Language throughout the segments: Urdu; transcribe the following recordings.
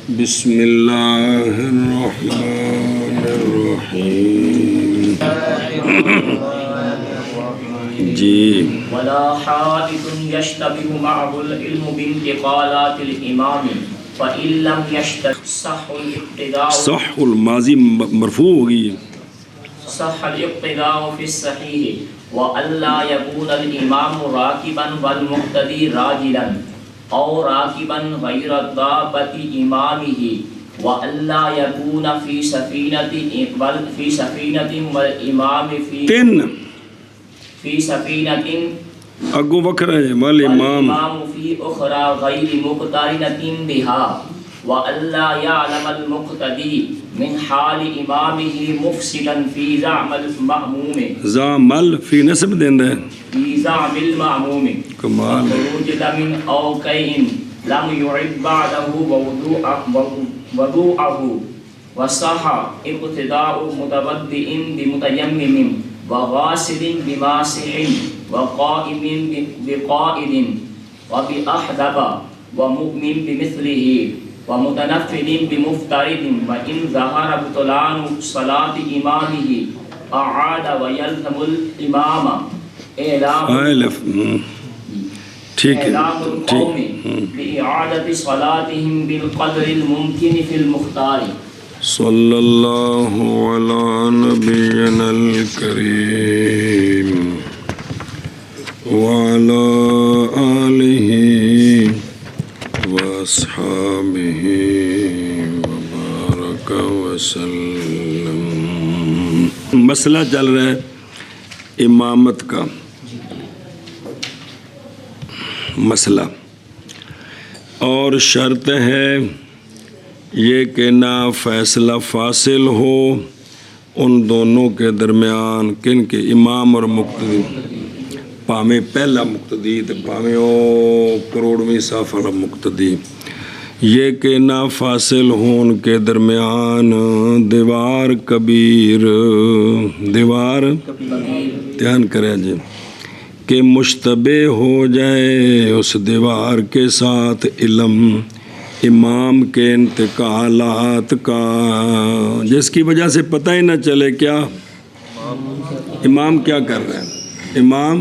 بسم اللہ الرحمن الرحیم. جی ولا حادث يشتبه معه العلم بانتقالات الامام فإن لم يشتبه صح الاقتداء صح الماضی مرفوع ہوگی. صح الاقتداء في الصحيح وألا يكون الإمام راكبا والمقتدي راجلا أو راكبا غير الضابة إمامه وألا يكون في سفينة والإمام في سفينة اگو وکھرا ہے والامام في أخرى غير مقترنة بها وألا يعلم المقتدي من حال إمامه مفسدا في زعم المأموم زامل فی نسب دیندہ ہے. في زعم المأموم کمال. ووجد من أو كيء لم يعد بعده وضوءه وصح اقتداء متودئ بمتيمم وغاسل بماسح وقائم بقائد وبأحدب ومؤمن بمثله ومتنفل بمفترض وإن ظهر بطلان صلاة إمامه أعاد ويلزم الإمام إعلام ٹھیک ہے. القوم بإعادة صلاتهم بالقدر الممكن في المختار. صلی اللہ علی نبینا الکریم وعلی آلہ واصحابہ وبارک وسلم. مسئلہ چل رہا ہے امامت کا مسئلہ، اور شرط ہے یہ کہ نہ فیصلہ فاصل ہو ان دونوں کے درمیان. کن کے؟ امام اور مقتدی. پاویں پہلا مقتدی تو پاویں او کروڑویں صف والا مقتدی. یہ کہ نہ فاصل ہو ان کے درمیان دیوار کبیر، دیوار دھیان کرے جی، کہ مشتبہ ہو جائے اس دیوار کے ساتھ علم امام کے انتقالات کا، جس کی وجہ سے پتہ ہی نہ چلے کیا امام کیا کر رہے ہیں. امام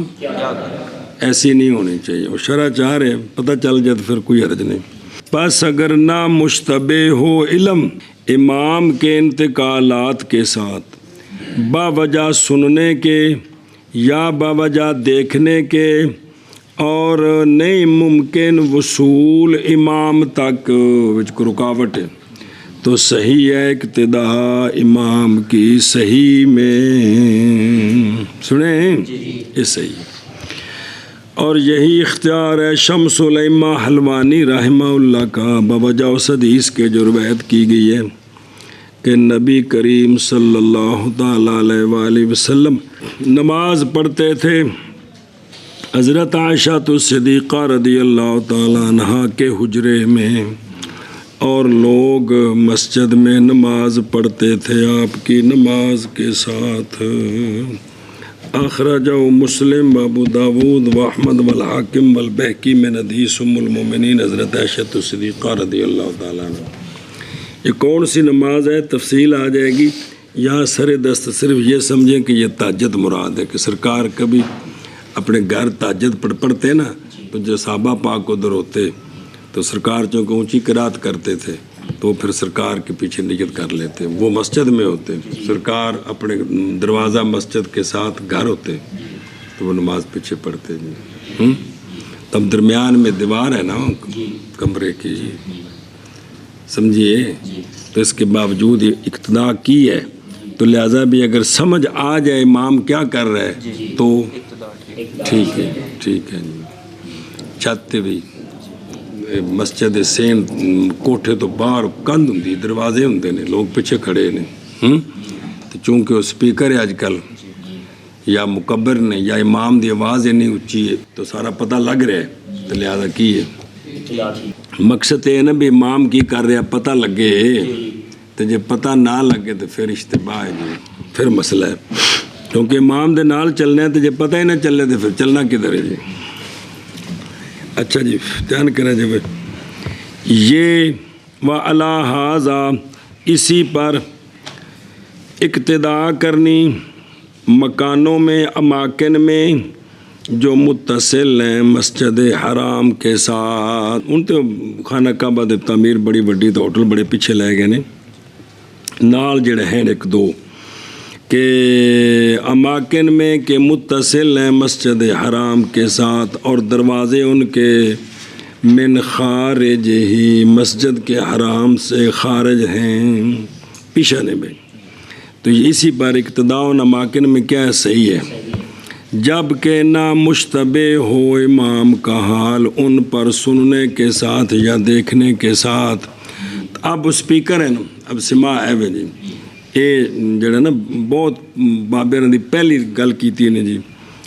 ایسی نہیں ہونی چاہیے. وہ شرع چاہ رہے پتہ چل جائے تو پھر کوئی حرج نہیں. پس اگر نہ مشتبہ ہو علم امام کے انتقالات کے ساتھ باوجہ سننے کے یا باوجہ دیکھنے کے، اور نہیں ممکن وصول امام تک کو رکاوٹ ہے، تو صحیح ہے اقتداء امام کی. صحیح میں سنیں یہ صحیح. اور یہی اختیار ہے شمس الائمہ حلوانی رحمہ اللہ کا بوجہ اس حدیث کے جو روایت کی گئی ہے کہ نبی کریم صلی اللہ تعالیٰ علیہ وآلہ وسلم نماز پڑھتے تھے. حضرت عائشہ صدیقہ رضی اللہ تعالیٰ عنہا کے حجرے میں، اور لوگ مسجد میں نماز پڑھتے تھے آپ کی نماز کے ساتھ. اخرجہ مسلم ابو داود و احمد والحاکم والبہقی من حدیث ام المومنین حضرت عائشہ صدیقہ رضی اللہ تعالیٰ عنہ. یہ کون سی نماز ہے تفصیل آ جائے گی. یہاں سر دست صرف یہ سمجھیں کہ یہ تہجد مراد ہے، کہ سرکار کبھی اپنے گھر تہجد پڑھتے نا، تو جو صحابہ پاک ادھر ہوتے تو سرکار چونکہ اونچی قرات کرتے تھے تو پھر سرکار کے پیچھے نیت کر لیتے. وہ مسجد میں ہوتے، سرکار اپنے دروازہ مسجد کے ساتھ گھر ہوتے تو وہ نماز پیچھے پڑھتے. تب درمیان میں دیوار ہے نا کمرے کی، سمجھیے. تو اس کے باوجود یہ اقتداء کی ہے، تو لہٰذا بھی اگر سمجھ آ جائے امام کیا کر رہا ہے تو ٹھیک ہے. ٹھیک ہے. چھت بھی مسجد سین کوٹھے تو باہر کندھ ہوں، دروازے ہوں نے، لوگ پیچھے کھڑے نے. تو چونکہ وہ سپیکر ہے اج کل یا مکبر نے یا امام دی آواز نہیں اچھی ہے تو سارا پتہ لگ رہا ہے، تو لہٰذا کی ہے. مقصد یہ نا بھی امام کی کر رہا پتہ لگے، تو جب پتہ نہ لگے تو پھر اشتباہ ہے جی، پھر مسئلہ ہے. کیونکہ امام دے نال چلنا ہے تو جب پتہ ہی نہ چلے تو پھر چلنا کدھر ہے جی. اچھا جی دھیان کریں جی. یہ وعلی ھذا اسی پر اقتدا کرنی مکانوں میں اماکن میں جو متصل ہیں مسجد حرام کے ساتھ. ان تو خانہ کعبہ دی تعمیر بڑی وڈی تو ہوٹل بڑے پیچھے لے گئے نے نال جڑے ہیں ایک دو کہ اماکن میں کہ متصل ہیں مسجد حرام کے ساتھ اور دروازے ان کے من خارج ہی مسجد کے حرام سے خارج ہیں پیشانے میں. تو اسی پر اقتداء اماکن میں کیا ہے صحیح ہے جب کہ نہ مشتبہ ہو امام کا حال ان پر سننے کے ساتھ یا دیکھنے کے ساتھ. اب اسپیکر ہے نا اب سما ہے وے جی یہ جڑا نا بہت بابے دی پہلی گل کیتی نے جی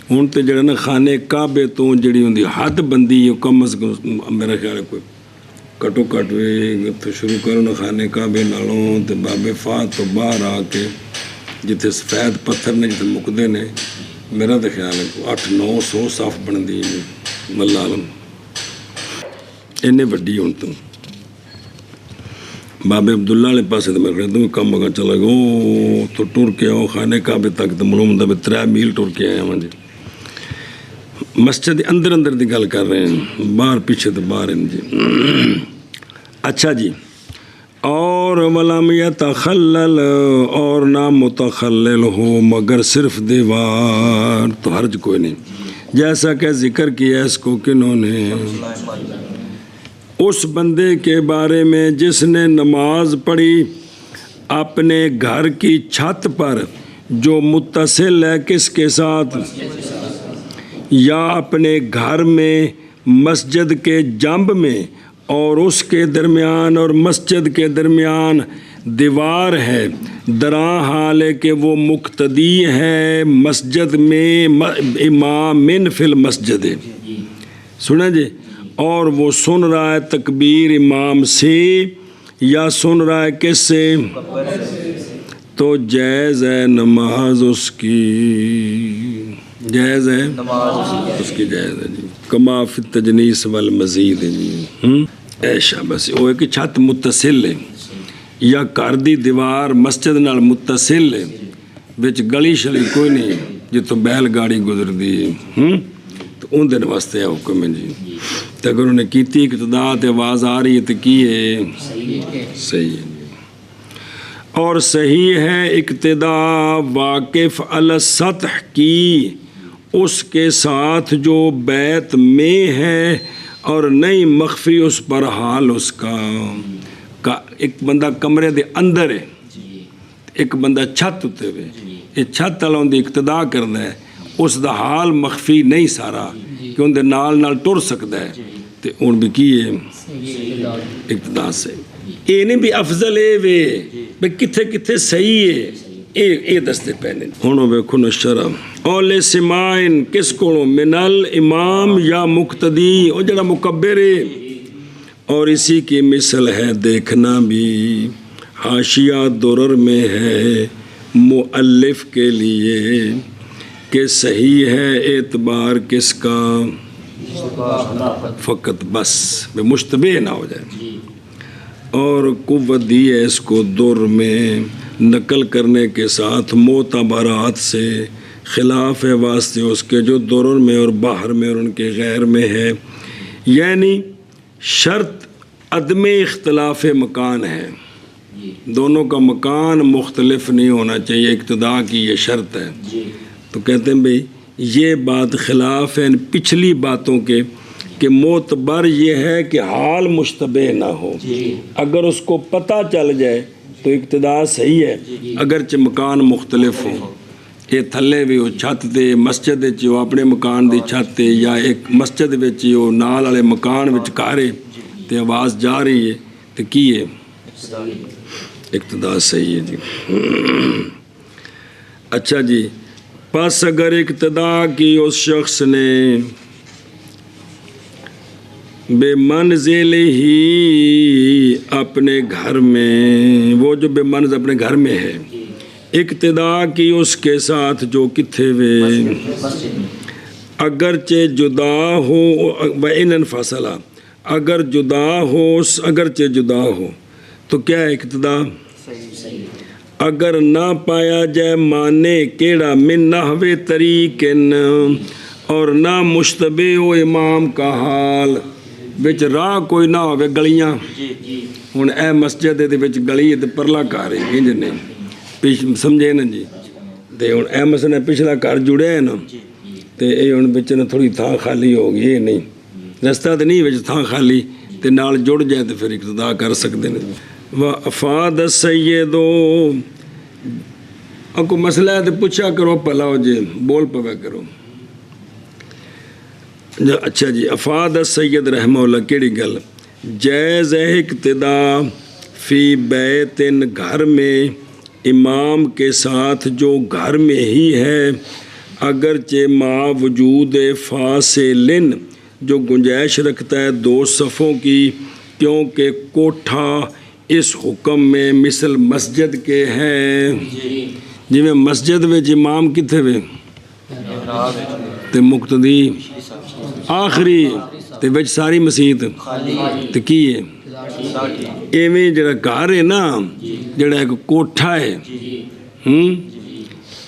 ہوں تو جڑا نا خانے کعبے تو جڑی ہوندی حد بندی کم از کم میرا خیال ہے کوئی کٹو کٹ تو شروع کرو نا خانے کعبے نالوں تو بابے فات تو باہر آ کے جتھے سفید پتھر نے جتھے مکدے نے میرا تو خیال ہے 800-900 صف بنتی ملا عالم اینے وڈی ہوں تو بابے عبداللہ والے پاسے تو میں کہتا ہوں کم اگا چلا گیا تو ٹر کے آؤ خانے کعبے تک تو معلوم ہوتا ہے 3 میل ٹر کے آیا ہوں جی. مسجد اندر دی گل کر رہے ہیں باہر پیچھے تو باہر ہیں جی. اچھا جی اور ولم یتخلل اور نہ متخلل ہو مگر صرف دیوار تو حرج کوئی نہیں جیسا کہ ذکر کیا اس کو کنہوں نے اس بندے کے بارے میں جس نے نماز پڑھی اپنے گھر کی چھت پر جو متصل ہے کس کے ساتھ یا اپنے گھر میں مسجد کے جنب میں اور اس کے درمیان اور مسجد کے درمیان دیوار ہے دراں حال ہے کہ وہ مقتدی ہے مسجد میں امام من فی المسجد سنا جی اور وہ سن رہا ہے تکبیر امام سے یا سن رہا ہے کس سے تو جائز ہے نماز اس کی جائز ہے اس کی جائز ہے جی کما فی التجنیس والمزید ہے جی ایشا بس وہ ایک چھت متصل ہے یا گھر دی دیوار مسجد نال متصل ہے بچ گلی شلی کوئی نہیں جتوں بیل گاڑی گزر دی تو ان دن واسطے حکم ہے جی تو اگر انہوں نے کیتی اقتداء تے آواز آ رہی ہے تو کی ہے صحیح ہے اور صحیح ہے اقتداء واقف علی السطح کی اس کے ساتھ جو بیت میں ہے اور نہیں مخفی اس پر حال اس کا ایک بندہ کمرے دے اندر ہے ایک بندہ چھت اتے ہوئے یہ چھت والا ان دی اقتداء کرنا ہے اس دا حال مخفی نہیں سارا کہ ان دے نال ٹر سکتا ہے تو ان بھی کی ہے اقتداء سے یہ نہیں بھی افضل ہے وے بھئی کتھے کتھے صحیح ہے اے دستے پہنے ہونو بیکھو نشرہ اول سمائن کس کو من الامام یا مقتدی او جڑا مکبر ہے اور اسی کی مثل ہے دیکھنا بھی حاشیہ درر میں ہے مؤلف کے لیے کہ صحیح ہے اعتبار کس کا فقط بس مشتبہ نہ ہو جائے اور قوت دی ہے اس کو در میں نقل کرنے کے ساتھ معتبرات سے خلاف ہے واسطے اس کے جو درر میں اور باہر میں اور ان کے غیر میں ہے یعنی شرط عدم اختلاف مکان ہے دونوں کا مکان مختلف نہیں ہونا چاہیے اقتداء کی یہ شرط ہے تو کہتے ہیں بھئی یہ بات خلاف ہے پچھلی باتوں کے کہ معتبر یہ ہے کہ حال مشتبہ نہ ہو اگر اس کو پتہ چل جائے تو اقتداء صحیح ہے اگرچہ مکان مختلف ہو یہ تھلے بھی ہو چھت تے مسجد وچ ہو اپنے مکان دی چھت تے یا ایک مسجد وچ ہو نال والے مکان وچ کارے تے آواز جا رہی ہے تو کی ہے اقتداء صحیح ہے جی اچھا جی پس اگر اقتداء کی اس شخص نے بے منزل ہی اپنے گھر میں وہ جو بے منزل اپنے گھر میں ہے اقتداء کی اس کے ساتھ جو کتھے وے اگرچہ جدا ہو وَإِنْ انفصلا اگر جدا ہو اگرچہ جدا ہو تو کیا ہے اقتدا؟ اگر نہ پایا جائے مانے کیڑا من نحوے طریقن اور نہ مشتبہ ہو امام کا حال وچ راہ کوئی نہ ہوے گلیاں ہن اے مسجد دے وچ گلی تے پرلا گھر ہے انج نہیں پیش سمجھے نا جی تے ہن اے مسئلہ پچھلا گھر جڑیا ہے نا تے اے ہن وچ نہ تھوڑی تھاں خالی ہو گئی ہے نہیں رستہ تے نہیں وچ تھاں خالی تے نال جڑ جائے تے پھر اقتدا کر سکدے نے وافاد السیدو اکو مسئلہ ہے تے پوچھا کرو پلا ہو جے بول پوے کرو اچھا جی افاد السید رحمہ اللہ کیڑی گل جائز ہے اقتدا فی بیت گھر میں امام کے ساتھ جو گھر میں ہی ہے اگرچہ ما وجود فاصلن جو گنجائش رکھتا ہے 2 صفوں کی کیونکہ کوٹھا اس حکم میں مثل مسجد کے ہیں جی میں مسجد میں امام کتنے وے تے مقتدی آخری تے وچ ساری مسجد تے کی ہے ایویں جڑا گھر ہے نا جڑا ایک کوٹھا ہے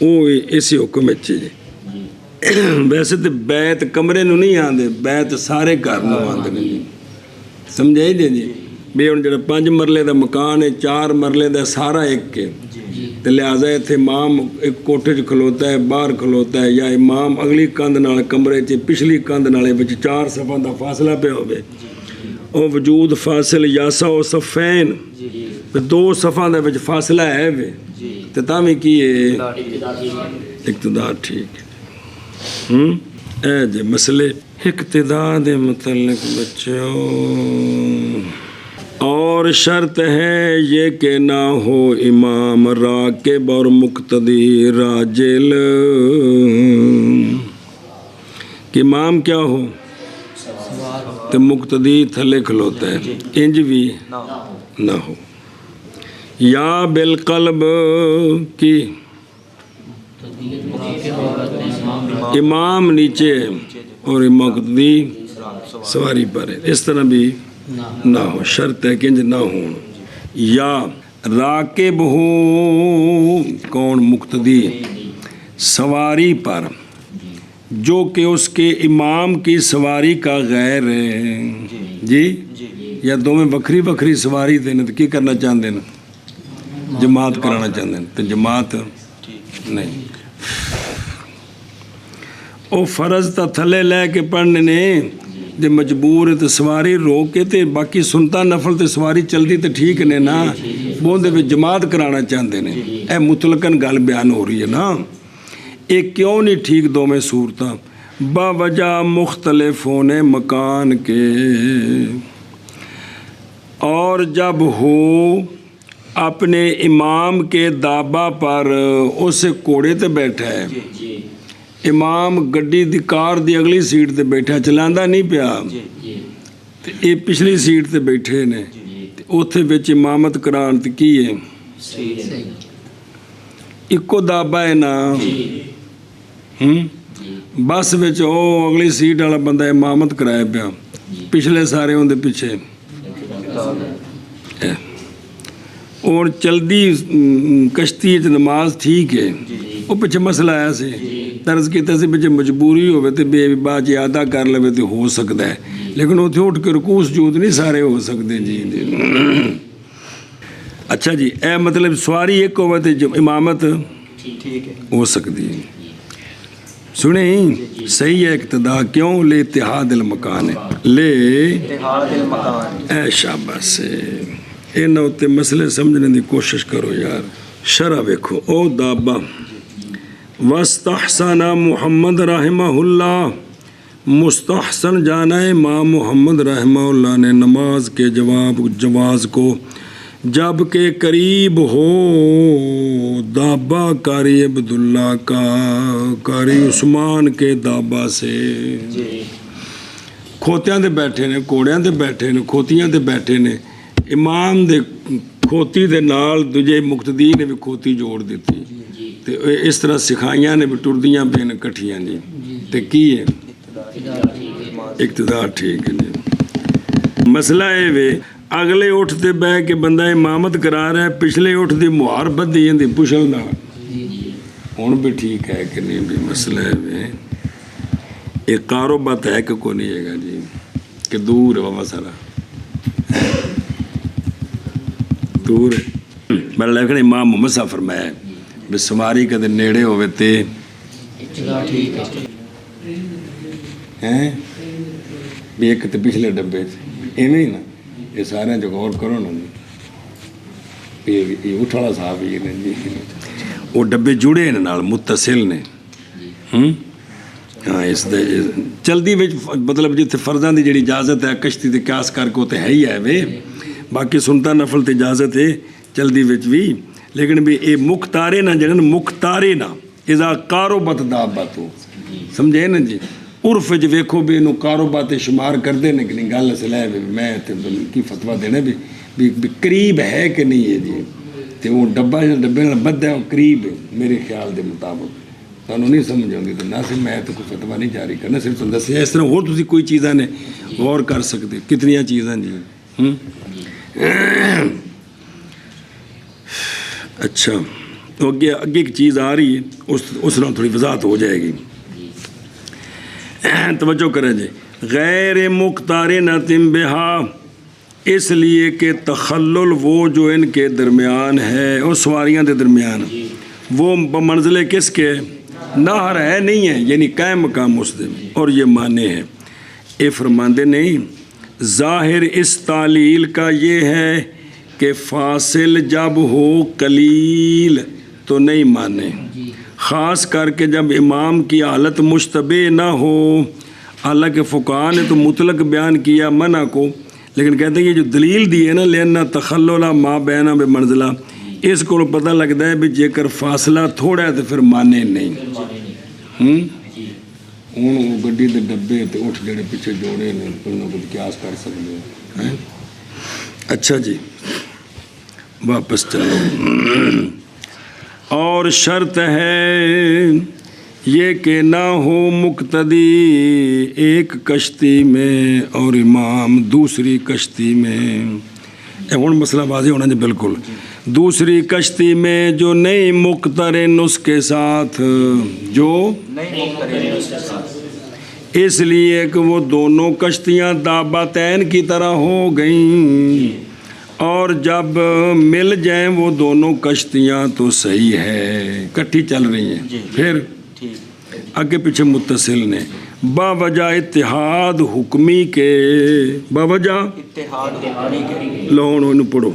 وہ اسی حکم وچ ویسے تے بیت کمرے نو نہیں آندے بیت سارے گھر نو آندے نے سمجھائی دے جی بھی ہن جڑا 5 مرلے دا مکان ہے 4 مرلے دا سارا ایک ہے تے لہٰذا اتنے امام ایک کوٹھے چ کھلوتا ہے باہر کھلوتا ہے یا امام اگلی کندھ نال کمرے چ پچھلی کندھ نالے وچ 4 صفاں دا فاصلہ پہ ہوے او وجود فاصل یاسا و صفین 2 صفاں دے وچ فاصلہ ہے وے تے تاویں کی ہے اقتدا ٹھیک ہے اے جے مسئلے اقتدا دے متعلق بچوں اور شرط ہے یہ کہ نہ ہو امام راکب اور مقتدی راجل کہ امام کیا ہو تو مقتدی تھلے کھلوتا ہے انج بھی نہ ہو یا بالقلب کی امام نیچے اور مقتدی سواری پر ہے اس طرح بھی نہ ہو شرط ہے کہ انج نہ ہوں یا راکب ہو کون مقتدی سواری پر جو کہ اس کے امام کی سواری کا غیر ہے جی یا دونوں بکھری بکھری سواری دینے تو کی کرنا چاہتے ہیں جماعت کرانا چاہتے ہیں تو جماعت نہیں او فرض تا تھلے لے کے پڑھنے نے جے مجبور ہے تو سواری روک کے تے باقی سنتا نفل تے سواری چلتی تے ٹھیک نے نا بوندے بھی جماعت کرانا چاہتے ہیں اے مطلقاً گل بیان ہو رہی ہے نا ایک کیوں نہیں ٹھیک دو میں صورتاں با وجہ مختلف ہونے مکان کے اور جب ہو اپنے امام کے دابا پر اسے کوڑے تے بیٹھا ہے امام گڈی دی کار دی اگلی سیٹ تے بیٹھا چلاندا نہیں پیا تے اے پچھلی سیٹ تے بیٹھے نے تے اوتھے وچ امامت کران تے کی ہے اکو دابا ہے نا بس وچ او اگلی سیٹ والا بندہ امامت کرایا پیا پچھلے سارے اون دے پیچھے اور چلدی کشتی نماز ٹھیک ہے وہ پیچھے مسئلہ آیا سی طرز کیتا سی پیچھے مجبوری ہوئے تو بے بعد جی ادا کر لے تو ہو سکتا ہے لیکن اتنے اٹھ کے رکوع سجود نہیں سارے ہو سکتے جی اچھا جی اے مطلب سواری ایک ہوئے تو امامت ہو سکتی ہے سنیں صحیح ہے اقتدا کیوں لے اتحاد المکان ہے لے اے شاباش سے ان ہوتے مسئلے سمجھنے دی کوشش کرو یار شرح ویکھو او دابا وستحسن محمد رحمہ اللہ مستحسن جانا ہے امام محمد رحمہ اللہ نے نماز کے جواز کو جب کہ قریب ہو دابا قاری عبداللہ کا قاری عثمان کے دابا سے کھوتیاں دے بیٹھے نے کوڑیاں دے بیٹھے نے کھوتیاں دے بیٹھے نے امام دے کھوتی دے نال دجے مقتدی نے بھی کھوتی جوڑ دیتی تے اس طرح سکھائیاں نے بھی ٹردیاں پہ نے کٹھیاں جی تے کی ہے اقتدار ٹھیک ہے جی مسئلہ ہے وے اگلے اٹھتے بہ کے بندہ امامت کرا رہا ہے پچھلے اٹھتی مہار بدھی جاتی پچھل نہ ہوں بھی ٹھیک ہے کہ نہیں بھی مسئلہ ہے وے یہ کاروبات ہے کہ کو نہیں ہے گا جی کہ دور ہے بابا سارا دور ہے بڑا لیکن امام محمد صاحب فرمایا ہے بھی سواری کدے نیڑے ہوئے تے ہیں بھی ایک تے پچھلے ڈبے ایویں ہی نا یہ سارے جو غور کرو نا یہ اٹھ والا صاحب ہی نے جی وہ ڈبے جڑے نے نال متصل نے ہاں اس دے چلدی وچ مطلب جتھے فرضاں دی جڑی اجازت ہے کشتی تے قیاس کر کے تے ہے ہی ہے وے باقی سنتا نفل تے اجازت ہے چلدی وچ بھی لیکن بھی یہ مختارے نہ جڑے مختارے نہ اذا کاروبت دابت ہو سمجھے نا جی عرف وچ ویکھو بھی انہوں کاروبات شمار کردے نے کہ نہیں گل اصل ہے میں کی فتویٰ دینا بھی قریب ہے کہ نہیں ہے جی تو وہ ڈبہ ڈبے نال بدھا ہے وہ قریب ہے میرے خیال دے مطابق تمہیں نہیں سمجھ آتی تو نہ صرف میں تو کوئی فتویٰ نہیں جاری کرنا صرف تم دسیا اس طرح اور تسی کوئی چیزاں نے غور کر سکتے کتنیاں چیزاں جی اچھا تو اگے ایک چیز آ رہی ہے اس نال تھوڑی وضاحت ہو جائے گی توجہ کریں جی غیر مختار نتم بہا اس لیے کہ تخلل وہ جو ان کے درمیان ہے اور سواریاں دے درمیان وہ بمنزلے کس کے نہر ہے نہیں ہے یعنی قائم مقام اس دے اور یہ معنی ہے اے فرماندے نہیں ظاہر اس تعلیل کا یہ ہے کہ فاصل جب ہو قلیل تو نہیں مانے خاص کر کے جب امام کی حالت مشتبہ نہ ہو حالانکہ فقہاء نے تو مطلق بیان کیا منع کو لیکن کہتے ہیں یہ جو دلیل دی ہے نا لینا تخلل ما بینا بے منزلہ اس کو پتہ لگتا ہے بھی جے کر فاصلہ تھوڑا ہے تو پھر مانے نہیں ہوں گڈی دے ڈبے تے اٹھ جڑے پیچھے جوڑے نے انہوں کو قیاس کر سکتے ہیں اچھا جی واپس چلو اور شرط ہے یہ کہ نہ ہو مقتدی ایک کشتی میں اور امام دوسری کشتی میں ہوں مسئلہ واضح ہونا جی بالکل دوسری کشتی میں جو نہیں مقترن اس کے ساتھ جو اس لیے کہ وہ دونوں کشتیاں دابتین کی طرح ہو گئیں اور جب مل جائیں وہ دونوں کشتیاں تو صحیح ہے کٹھی چل رہی ہیں پھر آگے پیچھے متصل نے باوجہ اتحاد حکمی کے باوجہ لون انہوں پڑھو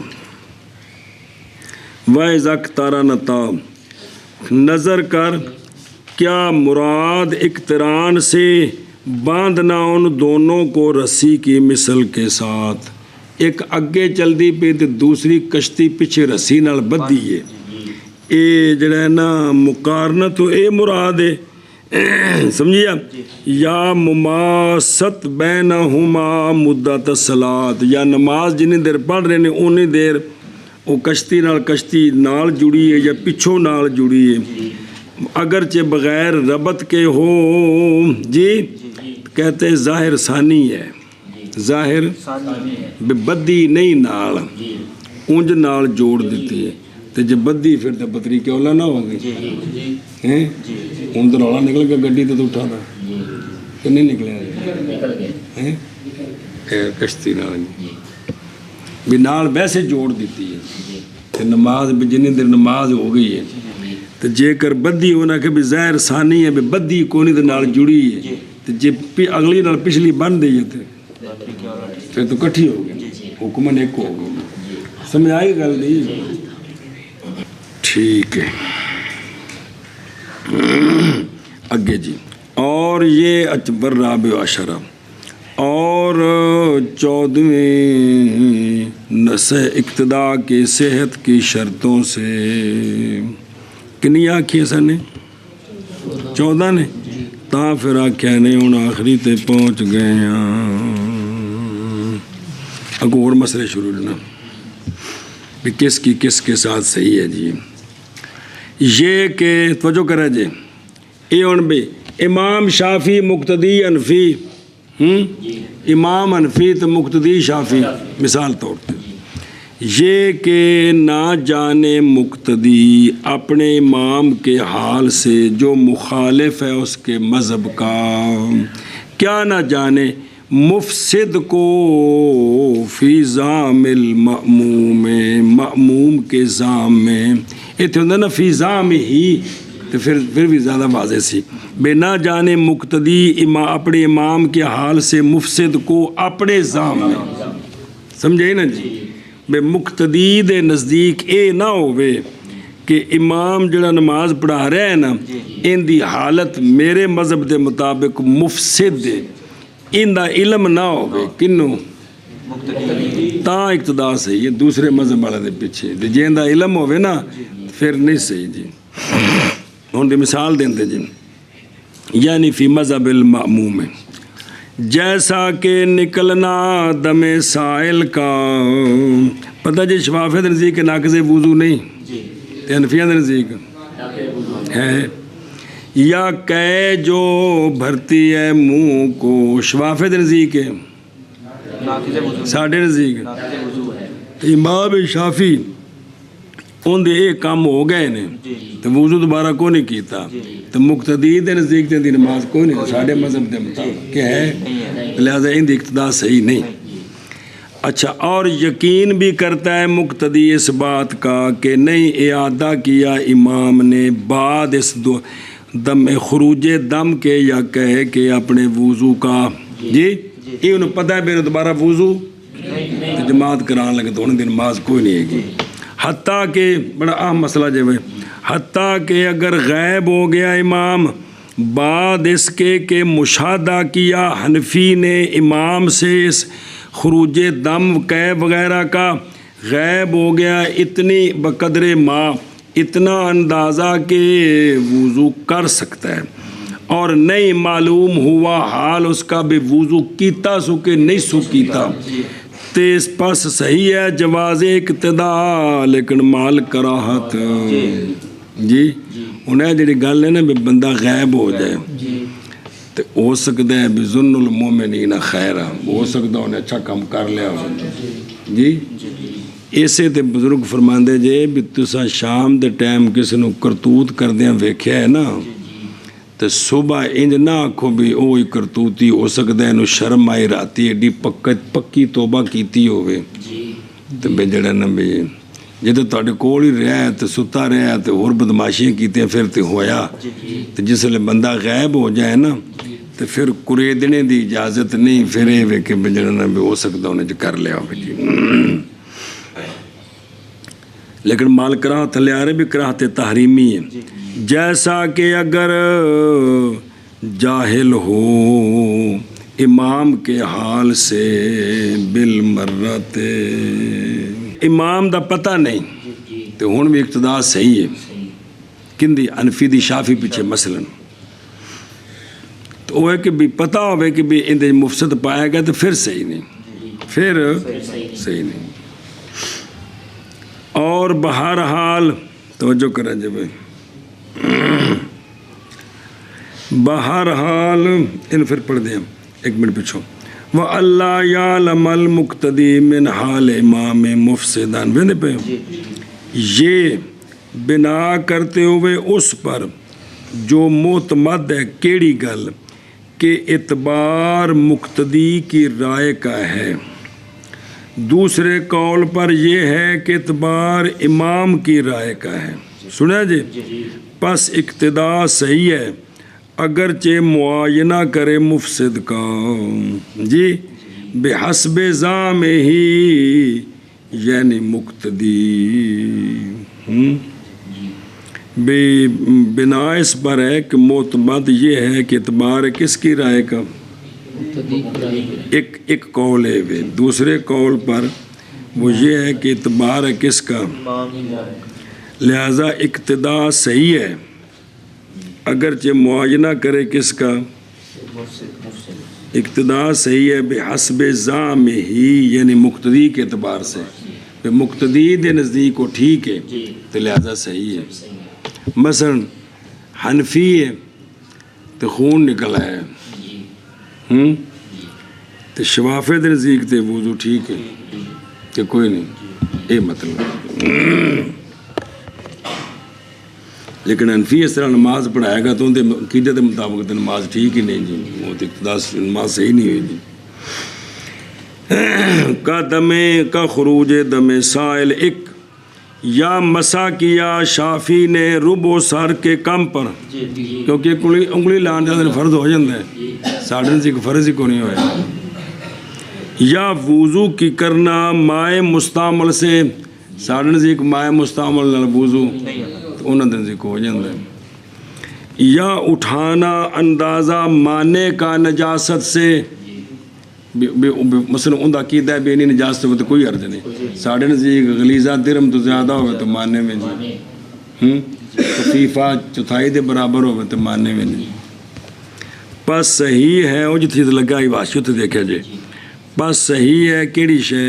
وَإِذَا اقْتَرَنَتا نظر کر کیا مراد اقتران سے باندھنا ان دونوں کو رسی کی مثل کے ساتھ ایک اگے چلدی پہ تے دوسری کشتی پیچھے رسی نال بدھی ہے اے جڑا ہے نا مقارنت تو اے مراد ہے سمجھیا یا مماست بینہما مدت الصلاۃ یا نماز جنہیں دیر پڑھ رہے نے اونی دیر وہ کشتی نال جڑی ہے یا پچھوں نال جڑی ہے اگرچہ بغیر ربط کے ہو جی کہتے ہیں ظاہر ثانی ہے ظاہر بدی نہیں نال اونج نال جوڑ دیتی ہے تو جب بدی پھر تو پتری کیوں نہ ہوگی ہوں تو رولا نکل گیا گڈی تو اٹھا تھا کہ نہیں نکلے کشتی نال بھی نال ویسے جوڑ دیتی ہے تو نماز بھی جنہیں دیر نماز ہو گئی ہے تو جے کر بدی ہونا کہ بھی ظاہر ثانی ہے بھی بدی کونی تو نال جڑی ہے تو جے اگلی نال پچھلی بن دی ہے پھر تو کٹھی ہو گئی حکمن ایک ہو گئی سمجھ آئی گل دی ٹھیک ہے اگے جی اور یہ اکبر رابع عشرہ اور 14ویں نسخ اقتدا کی صحت کی شرطوں سے کنی آکھی ایسا نے 14 نے تا پھر آکھیا نے ہوں آخری تے پہنچ گئے ہیں اگو اور مسئلے شروع ہونا بھی کس کی کس کے ساتھ صحیح ہے جی یہ کہ توجہ کرا جی اے ہن بھی امام شافی مقتدی انفی امام حنفی تو مقتدی شافی مثال طور پہ، یہ کہ نہ جانے مقتدی اپنے امام کے حال سے جو مخالف ہے اس کے مذہب کا، کیا نہ جانے مفسد کو فی زام المأموم، مأموم کے زام میں، اتنے ہوتا نا فی زام ہی، تو پھر بھی زیادہ واضح سی، بے نہ جانے مقتدی اپنے امام کے حال سے مفسد کو اپنے زام میں، سمجھے نا جی، بے مقتدی دے نزدیک اے نہ ہوئے کہ امام جڑا نماز پڑھا رہا ہے نا ان دی حالت میرے مذہب دے مطابق مفسد ہے، ان دا علم نہ ہوئے، کنوں تاں اقتدا صحیح ہے دوسرے مذہب والے دے پیچھے، جن دا علم ہوئے نا پھر نہیں صحیح جی۔ ہوں دی مثال دیں جی، یعنی فی مذہب المأموم، جیسا کہ نکلنا دم سائل کا، پتہ جی شفافیہ دے نزدیک ناقض وضو نہیں، حنفیہ دے نزدیک ہے، یا کہ جو بھرتی ہے منہ کو، شفافیہ دے نزدیک ہے، ساڑھے نزدیک ہے، امام شافی ان دے ایک کام ہو گئے نے تو وضو دوبارہ کو نہیں کیتا، تو مقتدی دے نزدیک دی نماز کو نہیں، ساڑھے مذہب دے مطابق کہ ہے، لہذا ان دی اقتدا صحیح نہیں۔ اچھا، اور یقین بھی کرتا ہے مقتدی اس بات کا کہ نہیں اعادہ کیا امام نے بعد اس دم خروج دم کے، یا کہے کہ اپنے وضو کا، جی یہ انہوں پتہ ہے میرے دوبارہ وضو جماعت کران لگے تو انہیں دی نماز کوئی نہیں ہے گی، حتیٰ کہ بڑا اہم مسئلہ جو ہے، حتیٰ کہ اگر غائب ہو گیا امام بعد اس کے کہ مشاہدہ کیا حنفی نے امام سے اس خروج دم قے وغیرہ کا، غائب ہو گیا اتنی بقدر ما، اتنا اندازہ کہ وضو کر سکتا ہے، اور نہیں معلوم ہوا حال اس کا بھی وضو کیتا سو کہ نہیں سو کیتا، تیز پس صحیح ہے جواز اقتدا لیکن مال کراہت، جی انہیں جڑی گل ہے نا بھی بندہ غائب ہو جائے تو ہو سکتا ہے بھی ظن المومنین خیر، ہو سکتا انہیں اچھا کام کر لیا ہو، جی اسے تے بزرگ فرماندے جے بھی تسا شام دے ٹائم کسی نو کرتوت کردیاں ویکھیا ہے نا تو صبح انج نہ آکھو بھی اوہی کرتوتی، ہو سکتا ہے انہوں شرم آئی راتی ایڈی پکی توبہ کیتی ہوئے تو بے جڑا نا بھی جے تو تھوڑے کول ہی رہا ہے تو ستا رہا ہے تو اور بدماشیاں کیتے ہیں پھر تو ہویا، تو جس لئے بندہ غائب ہو جائے نا تو پھر قریدنے دی اجازت نہیں، پھر اے وے کہ بے جڑا نا بھی ہو سکتا انہیں جو کر لیا ہو جی، لیکن مال کراہت لے آرے بھی کراہت تحریمی ہے، جیسا کہ اگر جاہل ہو امام کے حال سے بالمرت، امام دا پتہ نہیں تو ہون بھی اقتدا صحیح ہے، کن دی حنفی دی شافی پیچھے مثلا، تو وہ ہے کہ بھی پتہ ہوئے کہ بھی اندے مفسد پایا گیا تو پھر صحیح نہیں، پھر صحیح نہیں، اور بہرحال توجہ کریں جب بہرحال ان پھر پڑھ دیں ایک منٹ پیچھو، وَأَلَّا يَعْلَمَ الْمُقْتَدِي مِنْ حَالِ امام مفسدان، ویندے پہ یہ بنا کرتے ہوئے اس پر جو معتمد ہے کیڑی گل کہ اعتبار مقتدی کی رائے کا ہے، دوسرے قول پر یہ ہے کہ اعتبار امام کی رائے کا ہے، سنا جی، پس اقتدا صحیح ہے اگرچہ معاینہ کرے مفسد کا، جی بحسب زام ہی یعنی مقتدی، بنا اس پر ہے کہ معتمد یہ ہے کہ اعتبار کس کی رائے کا، ایک قول ہے، دوسرے قول پر وہ یہ ہے کہ اعتبار ہے کس کا، لہذا اقتدا صحیح ہے اگرچہ معاینہ کرے کس کا، اقتدا صحیح ہے بحسب زام ہی یعنی مقتدی کے اعتبار سے، مقتدی دے نزدیک کو ٹھیک ہے تو لہذا صحیح ہے، مثلا حنفی ہے تو خون نکلا ہے، تو شفافے دے نزدیک تے وضو ٹھیک ہے کہ کوئی نہیں، یہ مطلب۔ لیکن حنفی اس طرح نماز پڑھائے گا تو ان کے عقیدے کے مطابق تو نماز ٹھیک ہی نہیں جی، وہ تو اقتدا سے نماز صحیح نہیں ہوئی جی۔ کا دم کا خروج دم سائل ایک، یا مسا کیا شافی نے ربو سر کے کم پر، کیونکہ انگلی لان جاتے فرض ہو جاتا ہے، ساڑھے سے فرض ہی کو نہیں ہوئے۔ یا وضو کی کرنا مائع مستعمل سے، ساڑھے سے مائع مستعمل وضو تو انہوں نے ذکر ہو جاتا ہے۔ یا اٹھانا اندازہ مانے کا نجاست سے، مثلا ان کا عقیدہ ہے بے نہیں نجاست ہو تو کوئی عرض نہیں، ساڑھے نزدیک غلیظہ درم تو زیادہ ہوئے تو ماننے میں نہیں، خفیفہ چوتھائی دے برابر ہوئے تو ماننے میں نہیں۔ پس صحیح ہے وہ جتھی لگا ہی واشیت دیکھا جائے، پس صحیح ہے کیڑی شے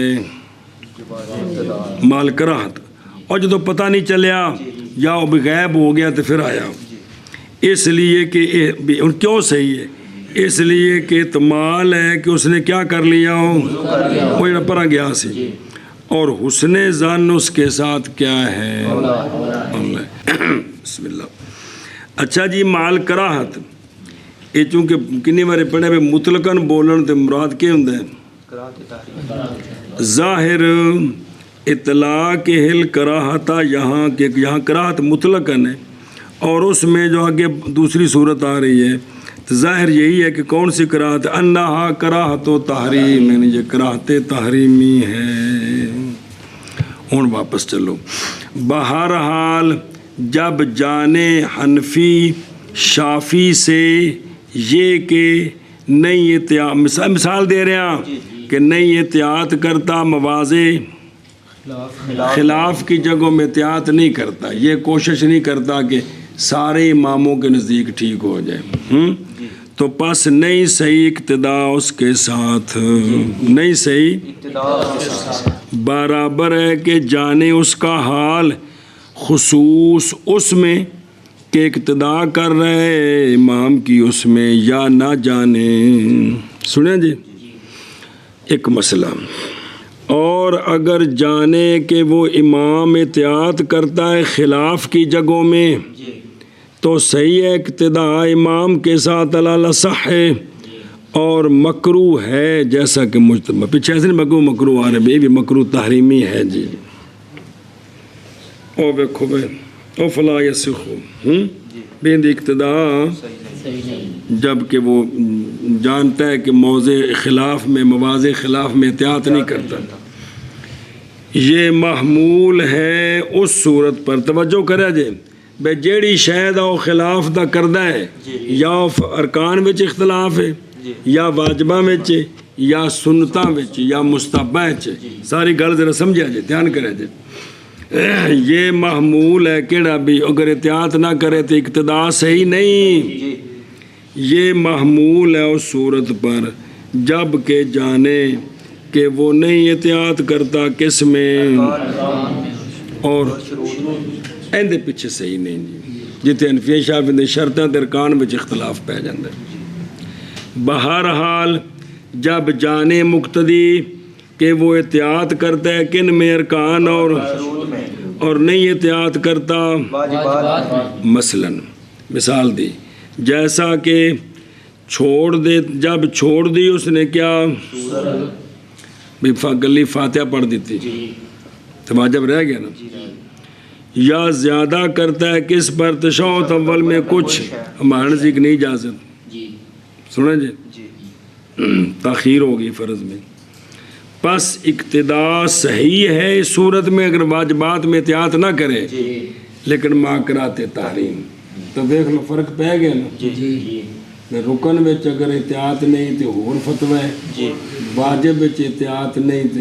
مال کراہت، اور جدو پتہ نہیں چلیا یا وہ غائب ہو گیا تو پھر آیا، اس لیے کہ کیوں صحیح ہے، اس لیے کہ احتمال ہے کہ اس نے کیا کر لیا ہو، وہ جڑا پرا گیا سی، اور حسن ظن اس کے ساتھ کیا ہے، بسم اللہ۔ اچھا جی، مال کراہت یہ چونکہ کنی بارے پڑھے بھی مطلقاً بولن تے مراد کیا ہوندا ہے، ظاہر اطلاق ہل کراہتا، یہاں کہ یہاں کراہت مطلقاً ہے، اور اس میں جو آگے دوسری صورت آ رہی ہے تو ظاہر یہی ہے کہ کون سی کراہت، انہا کراہت و تحریم، یعنی یہ کراہت تحریمی ہے۔ ہوں واپس چلو، بہرحال جب جانے حنفی شافی سے یہ کہ نہیں احتیاط، مثال دے رہے ہیں کہ نہیں احتیاط کرتا، مواضع خلاف کی جگہوں میں احتیاط نہیں کرتا، یہ کوشش نہیں کرتا کہ سارے اماموں کے نزدیک ٹھیک ہو جائے، تو پس نہیں صحیح اقتدا اس کے ساتھ، نہیں صحیح برابر ہے کہ جانے اس کا حال خصوص اس میں کہ اقتدا کر رہے امام کی اس میں، یا نہ جانے۔ سنیں جی ایک مسئلہ، اور اگر جانے کہ وہ امام احتیاط کرتا ہے خلاف کی جگہوں میں تو صحیح ہے اقتدا امام کے ساتھ علی صح ہے، اور مکروہ ہے جیسا کہ مجتمع پیچھے ایسے مکروہ آ رہے، یہ بھی مکروہ تحریمی ہے جی۔ او دیکھو بھائی، او فلا یسخو بیند اقتدا، جب کہ وہ جانتا ہے کہ موضع خلاف میں، مواضع خلاف میں احتیاط نہیں کرتا، یہ محمول ہے اس صورت پر، توجہ کرے جے بے جیڑی شاید او خلاف دا کردہ ہے، یا ارکان وچ اختلاف ہے، یا واجبہ وچ، یا سنتاں وچ، یا مستحبہ وچ، ساری گل ذرا سمجھا جے، دھیان کرے جے، یہ محمول ہے کیڑا بھی اگر احتیاط نہ کرے تو اقتدا صحیح نہیں، یہ محمول ہے اس صورت پر جب کہ جانے کہ وہ نہیں احتیاط کرتا کس میں، اور اندے پیچھے صحیح نہیں جی، جتے حنفی شافعی دے شرطاں تے ارکان وچ اختلاف پہ جاندا ہے۔ بہرحال جب جانے مقتدی کہ وہ احتیاط کرتا ہے کن میں، ارکان اور نہیں احتیاط کرتا، مثال دی جیسا کہ چھوڑ دے، جب چھوڑ دی اس نے کیا گلی فاتحہ پڑھ دیتی تو واجب رہ گیا نا، یا زیادہ کرتا ہے کس پر، تشہد اول میں کچھ ہمارے نزدیک نہیں اجازت، سنیں جی تاخیر ہوگی فرض میں، پس اقتدا صحیح ہے اس صورت میں اگر واجبات میں احتیاط نہ کرے، لیکن ما کراتے تحریم، تو دیکھ لو فرق پہ گیا نا، رکن وچ اگر احتیاط نہیں تو ہور فتوی ہے، واجب وچ احتیاط نہیں تو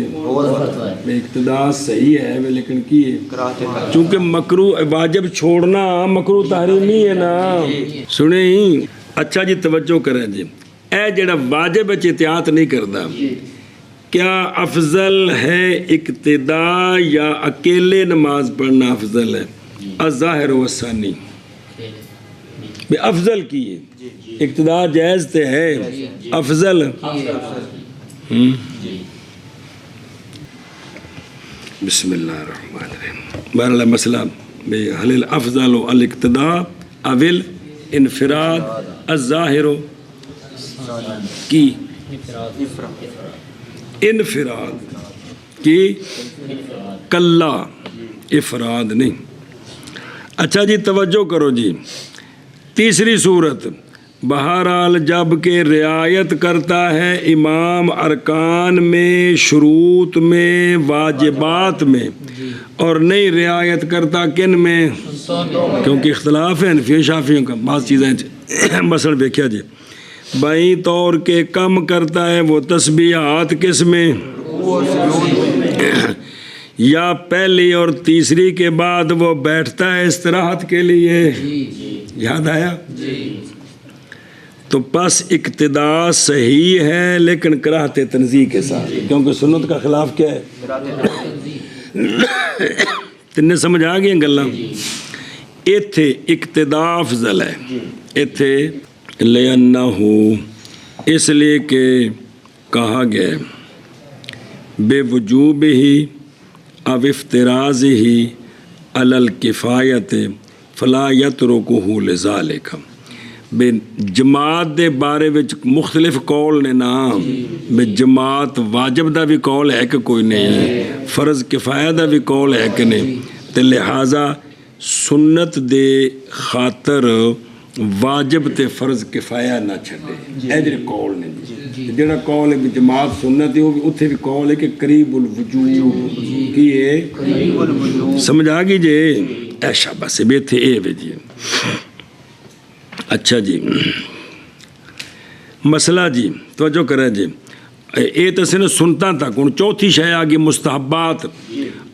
اقتدا صحیح ہے، لیکن کی ہے چونکہ مکروہ واجب چھوڑنا مکروہ تحریمی ہے نا، سنیں ہی اچھا جی توجہ کریں جی، اے جڑا واجب وچ احتیاط نہیں کرتا، کیا افضل ہے اقتدا یا اکیلے نماز پڑھنا افضل ہے؟ الظاہر و ثانی، بے افضل کی ہے، اقتدا جائز تے ہے، افضل بسم اللہ الرحمن الرحیم. بہرحال مسئلہ حل الافضل الاقتداء اول انفراد الظاہر کی انفراد کی کلا افراد نہیں. اچھا جی توجہ کرو جی. تیسری صورت بہرحال جب کہ رعایت کرتا ہے امام ارکان میں، شروط میں، واجبات میں، اور نہیں رعایت کرتا کن میں؟ کیونکہ اختلاف ہے حنفیوں شافعیوں کا بعض چیزیں مثلا دیکھا جی بائیں طور کے کم کرتا ہے وہ تسبیحات کس میں؟ یا پہلی اور تیسری کے بعد وہ بیٹھتا ہے استراحت کے لیے؟ یاد آیا؟ تو پس اقتداء صحیح ہے لیکن کراہت تنزیہ کے ساتھ، کیونکہ سنت کا خلاف کیا ہے؟ تین سمجھ آ گئی گلاں؟ ایتھے اقتداء افضل ہے، ایتھے لِأَنَّهُ اس لیے کہ کہا گیا بے وجوب ہی او افتراض ہی علی الکفایت فلا یترکہ لذالک. بے جماعت دے بارے وچ مختلف قول نے نا، بے جماعت واجب دا بھی قول ہے کہ کوئی نہیں، فرض کفایہ دا بھی قول ہے کہ نہیں، تے لہٰذا سنت دے خاطر واجب تے فرض کفایہ نہ چھڈے. اے جڑے قول نے جڑا قول ہے جماعت سنت ہے، وہ بھی اتھے بھی قول ہے کہ قریب الوجوب کی ہے، سمجھ آ گئی جی؟ اے شاباش بے تھے اے وے جی. اچھا جی مسئلہ جی توجہ کریں جی. اے تو سن سنتا تک ہوں چوتھی شے آگی مستحبات،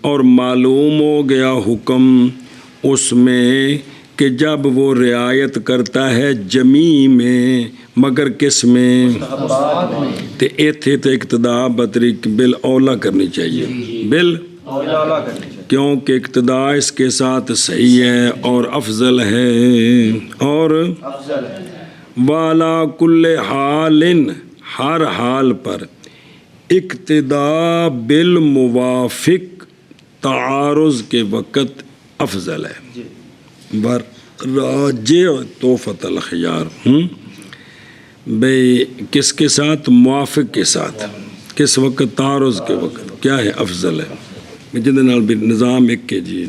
اور معلوم ہو گیا حکم اس میں کہ جب وہ رعایت کرتا ہے جمیع میں مگر کس میں؟ تے ایتھے تے اقتداء بطریق بالاولا کرنی چاہیے، کیونکہ اقتداء اس کے ساتھ صحیح ہے اور افضل ہے. اور والا کل حال ہر حال پر اقتداء بالموافق تعارض کے وقت افضل ہے. راجع توفت الخیار بھئی کس کے ساتھ؟ موافق کے ساتھ. کس وقت؟ تعارض کے وقت. کیا ہے؟ افضل ہے. جن نال بھی نظام ایک کے جی.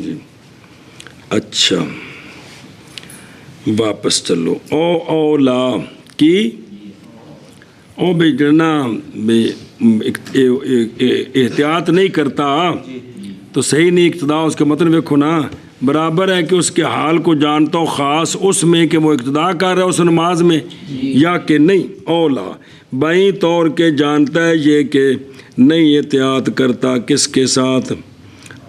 اچھا واپس چلو. اولا کی او بھائی جنا احتیاط نہیں کرتا تو صحیح نہیں اقتداء. اس کے مطلب دیکھو نا، برابر ہے کہ اس کے حال کو جانتا ہو خاص اس میں کہ وہ اقتداء کر رہا ہے اس نماز میں یا کہ نہیں. اولا بائیں طور کے جانتا ہے یہ کہ نہیں احتیاط کرتا کس کے ساتھ؟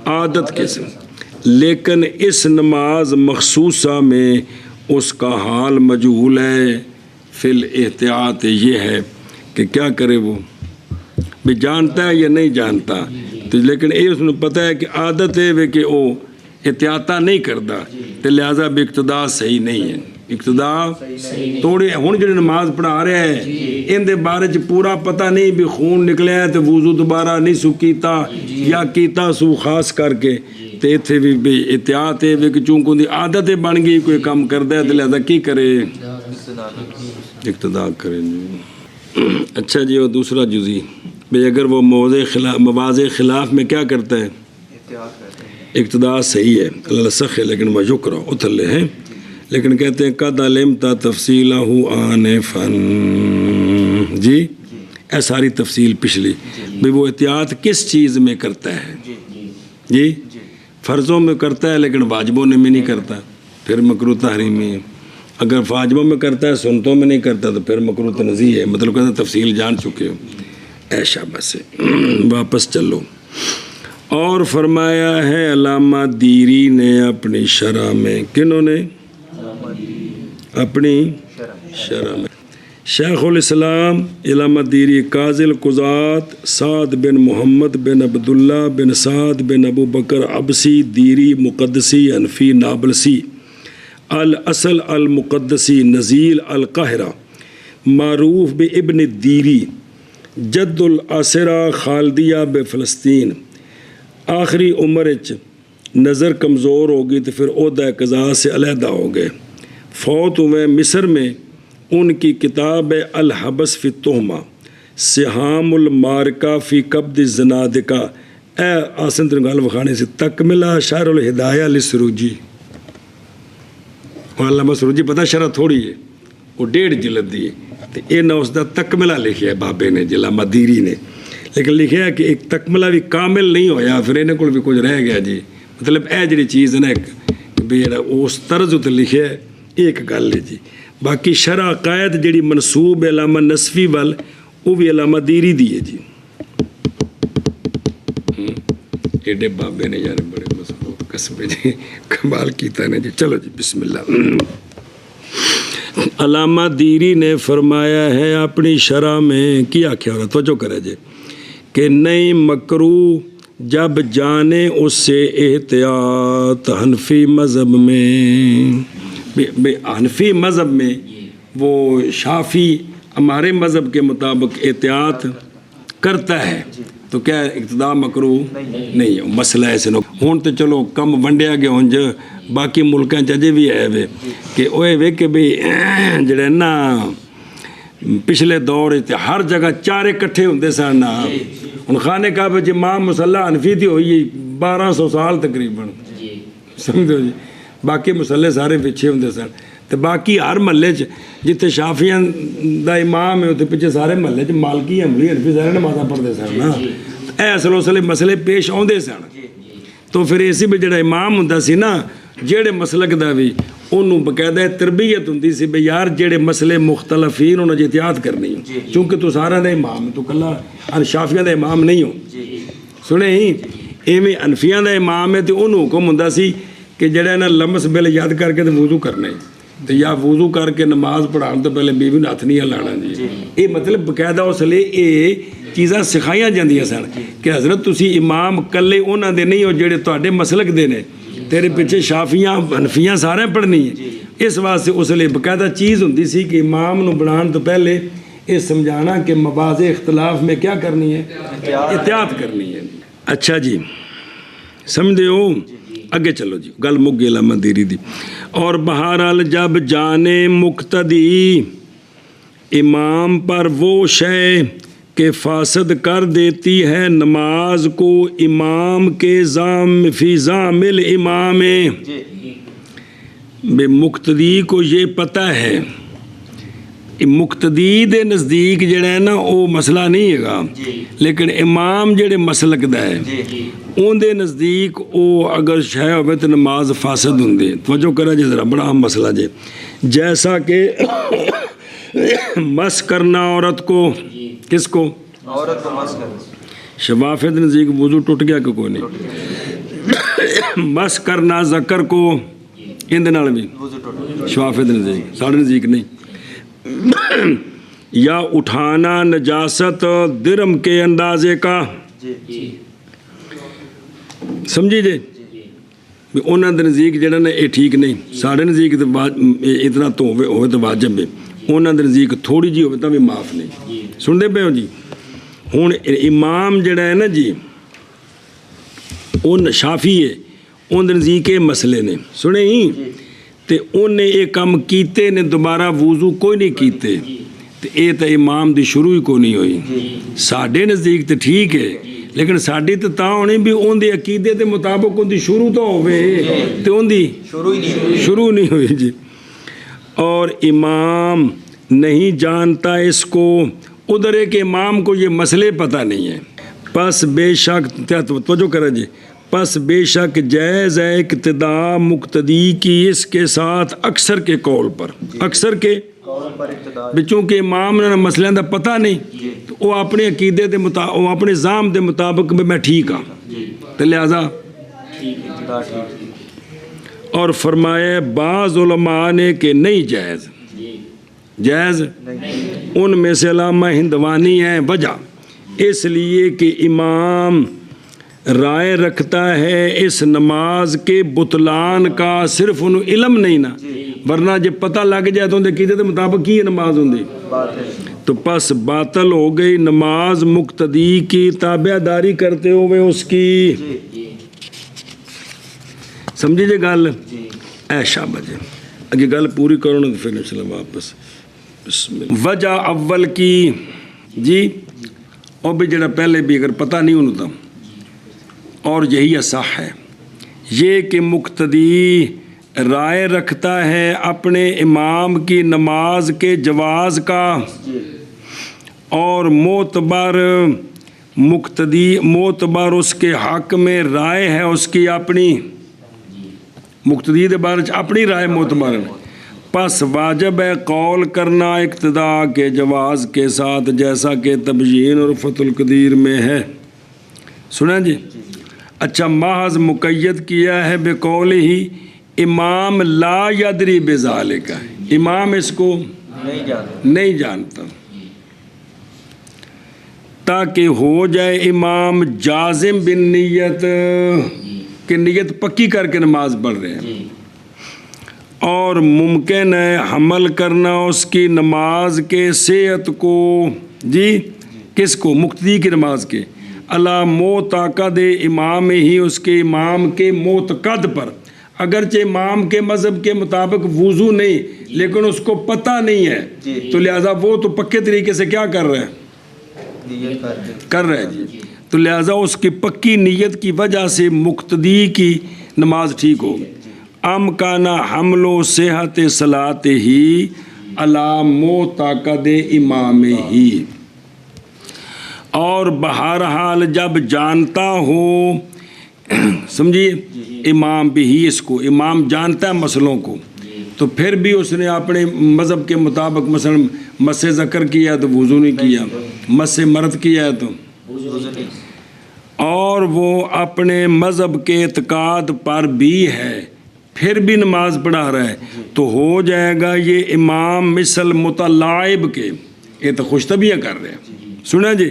عادت کے ساتھ. لیکن اس نماز مخصوصہ میں اس کا حال مجہول ہے. فی الاحتیاط یہ ہے کہ کیا کرے، وہ بھی جانتا ہے یا نہیں جانتا، تو لیکن یہ اس نے پتہ ہے کہ عادت ہے کہ وہ احتیاطہ نہیں کرتا، تو لہٰذا بھی اقتداء صحیح نہیں ہے. اقتداء توڑے ہوں جڑے نماز پڑھا رہے ہیں ان دے بارے چ پورا پتہ نہیں بھی خون نکلیا ہے تو وضو دوبارہ نہیں سو کیتا یا کیتا سو خاص کر کے، تو اتنے بھی احتیاط ہے کہ چونکہ ان کی عادت بن گئی کوئی کام کرتا ہے تو لہٰذا کی کرے؟ اقتداء کرے. اچھا جی اور دوسرا جزی بھئی اگر وہ مواضع خلاف میں کیا کرتا ہے؟ اقتداء صحیح ہے اللہ سخ ہے لیکن وہ یکرہ اتھلے ہیں، لیکن کہتے ہیں قد علمت تفصیلہ آنفا. جی اے ساری تفصیل پچھلی بھئی وہ احتیاط کس چیز میں کرتا ہے؟ جی فرضوں میں کرتا ہے لیکن واجبوں میں نہیں کرتا، پھر مکروہ تحریمی ہے. اگر واجبوں میں کرتا ہے سنتوں میں نہیں کرتا تو پھر مکروہ تنزیہ ہے. مطلب کہتے ہیں تفصیل جان چکے ہو. اے شاباش سے واپس چلو. اور فرمایا ہے علامہ دیری نے اپنی شرح میں، کنہوں نے؟ اپنی شرح میں شیخ الاسلام علامہ دیری قاضی القضات سعد بن محمد بن عبداللہ بن سعد بن ابو بکر عبسی دیری مقدسی انفی نابلسی الاصل المقدسی نزیل القاہرہ معروف بابن دیری جد الاسرا خالدیہ بے فلسطین، آخری عمر نظر کمزور ہوگی تو پھر عہدہ قضاء سے علیحدہ ہو گئے، فوت ہوئے مصر میں۔ ان کی کتاب ہے الحبس فی التہمہ، سہام المارکہ فی قبض الزنادقہ، اے آسن تن گل وکھانے سے تکملہ شرح الہدایہ للسروجی۔ اور علامہ سروجی پتہ شرح تھوڑی ہے، وہ 1.5 جلد دی ہے، تو یہ نہ اس کا تکملہ لکھیا ہے بابے نے، علامہ دیری نے، لیکن لکھیا ہے کہ ایک تکملہ بھی کامل نہیں ہویا، پھر انہیں کو بھی کچھ رہ گیا جی۔ مطلب اے جڑی چیز ہے نا بھی اس طرز اتنے لکھیا ہے، ایک گل ہے جی۔ باقی شرح عقائد جڑی منسوب ہے علامہ نصفی وال، وہ بھی علامہ دیری دی ہے جی۔ ایڈے بابے نے یار بڑے مضبوط قصبے جی، کمال کیتا نے جی۔ چلو جی بسم اللہ۔ علامہ دیری نے فرمایا ہے اپنی شرح میں، کیا آخیا ہو رہا توجہ کرے جی، کہ نہیں مکروہ جب جانے اس سے احتیاط حنفی مذہب میں، حنفی مذہب میں وہ شافی ہمارے مذہب کے مطابق احتیاط کرتا ہے تو کیا اقتداء مکروہ نہیں ہے، مسئلہ ایسے نو ہون تو چلو کم ونڈیا گیا ہوں جو باقی ملکیں چجے بھی ہے وے کہ اوے وے کہ بھی جڑے نا پچھلے دور ہر جگہ چارے کٹھے ہوندے سن نا، ہن خانے کعبہ جی امام مصلی حنفی تھی ہوئی 1200 سال تقریباً، سمجھو جی، باقی مصلے سارے پیچھے ہوندے سن، تو باقی ہر محلے جتنے شافیاں دا امام ہے اتنے پیچھے سارے محلے مالکی حنبلی حنفی سارے نمازاں پڑھتے سن نا، اے اصل اسلے مسئلے پیش آتے سن، تو پھر اسی بھی جڑا امام ہوندا سی نا جڑے مسلک دا بھی انہوں باقاعدہ تربیت ہوندی سی بھئی یار جڑے مسئلے مختلفین انہوں نے احتیاط کرنی ہو، چونکہ تو سارا دا امام تو کلا شافیاں دا امام نہیں ہو، سنے ہی ایویں حنفیاں دا امام ہے تو انہوں حکم ہوندا سی کہ جڑا نا لمس بل یاد کر کے تو وضو کرنا ہے، تو یا وضو کر کے نماز پڑھان تو پہلے بیوی نے ہاتھ نہیں لانا جی، یہ مطلب باقاعدہ اس لیے یہ چیزاں سکھائیاں جاندیاں سن کہ حضرت تسی امام کلے انہاں دے نہیں ہو جڑے تواڈے مسلک دے نے، تیرے پیچھے شافیاں حنفیاں سارے پڑھنی ہیں، اس واسطے اس لیے باقاعدہ چیز ہوندی سی کہ امام نو بنان تو پہلے یہ سمجھانا کہ مواضع اختلاف میں کیا کرنی ہے، احتیاط کرنی ہے۔ اچھا جی سمجھے ہو، اگے چلو جی، گل مک گئی علامہ دیری دی۔ اور بہرحال جب جانے مقتدی امام پر وہ شے کہ فاسد کر دیتی ہے نماز کو امام کے فی ضامل امام، بے مقتدی کو یہ پتہ ہے، مقتدی دے نزدیک جڑا ہے نا وہ مسئلہ نہیں ہے گا، لیکن امام جڑے مسلک دا ہے ان دے نزدیک وہ اگر شے ہوئے تو نماز فاسد ہوں دے۔ توجہ کرا جی ذرا، بڑا اہم مسئلہ جی، جیسا کہ مس کرنا عورت کو، کس کو؟ عورت کو مس کرنا، شفافیہ دے نزدیک وضو ٹوٹ گیا کہ کوئی نہیں، مس کرنا ذکر کو ان دے نال بھی شفافیہ دے نزدیک، ساڑھے نزدیک نہیں، یا اٹھانا نجاست درم کے اندازے کا، سمجھی جی، انہاں دے نزدیک جڑا نا یہ ٹھیک نہیں، ساڑھے نزدیک اتنا تو ہوئے تو واجب ہے، انہاں دے نزدیک تھوڑی جی ہوئے تو بھی معاف نہیں، سن دے پے ہو جی۔ ہوں امام جڑا ہے نا جی ان شافی ہے، ان دے نزدیک یہ مسئلے نے، سنے ہی تے انہیں یہ کام کیتے نے دوبارہ وضو کوئی نہیں کیتے، تے یہ تو امام دی شروع ہی کوئی نہیں ہوئی، ساڑھے نزدیک تو ٹھیک ہے لیکن ساڑھی تو ہونی بھی ان دی عقیدے دے مطابق ان دی شروع تو ہوئے تو ان دی شروع نہیں ہوئی جی۔ اور امام نہیں جانتا اس کو، ادھر ایک امام کو یہ مسئلے پتہ نہیں ہے، پس بے شک توجہ کریں جی، پس بے شک جائز ہے اقتداء مقتدی کی اس کے ساتھ اکثر کے قول پر، اکثر کے چونکہ امام نے مسئلہ دا پتہ نہیں تو وہ اپنے عقیدے دے مطابق، وہ اپنے ذام دے مطابق میں ٹھیک ہاں، تو لہذا اور فرمایا بعض علماء نے کہ نہیں جائز، جائز ان میں سے علامہ ہندوانی ہیں، وجہ اس لیے کہ امام رائے رکھتا ہے اس نماز کے بطلان کا، صرف انہوں علم نہیں نا، ورنہ جب پتہ لگ جائے تو ان کے عقیدے کے مطابق کی نماز ہوں تو پس باطل ہو گئی نماز مقتدی کی تابع داری کرتے ہوئے اس کی. سمجھی جی گل؟ ایشا بجے اگے گل پوری کرو نا تو پھر انشاءاللہ واپس. بسم اللہ. وجہ اول کی جی اور بھی جڑا پہلے بھی اگر پتہ نہیں ہوتا اور یہی اصح ہے یہ کہ مقتدی رائے رکھتا ہے اپنے امام کی نماز کے جواز کا اور معتبر اس کے حق میں رائے ہے اس کی اپنی مقتدی کے بارے اپنی رائے معتبر. پس واجب ہے قول کرنا اقتدا کے جواز کے ساتھ جیسا کہ تبیین اور فتح القدیر میں ہے. سنا جی. اچھا محض مقید کیا ہے بقول ہی امام لا یدری بذالک، امام اس کو نہیں جانتا تاکہ ہو جائے امام جازم بن نیت کہ نیت پکی کر کے نماز پڑھ رہے ہیں اور ممکن ہے حمل کرنا اس کی نماز کے صحت کو جی کس کو مقتدی کی نماز کے علی معتقد امام ہی اس کے امام کے معتقد پر، اگرچہ امام کے مذہب کے مطابق وضو نہیں لیکن اس کو پتہ نہیں ہے تو لہٰذا وہ تو پکے طریقے سے کیا کر رہے ہیں جی تو لہٰذا اس کی پکی نیت کی وجہ سے مقتدی کی نماز ٹھیک ہوگی. ام کانا حمل و صحت صلاۃ ہی علی معتقد امام ہی، اور بہرحال جب جانتا ہو سمجھیے امام بھی ہی اس کو امام جانتا ہے مسئلوں کو تو پھر بھی اس نے اپنے مذہب کے مطابق مثلا مس ذکر کیا ہے تو وضو نہیں کیا، مس مرد کیا ہے تو اور وہ اپنے مذہب کے اعتقاد پر بھی ہے پھر بھی نماز پڑھا رہا ہے تو ہو جائے گا یہ امام مثل متلاعب کے، یہ تو خوش طبیعیاں کر رہے ہیں سنا جی،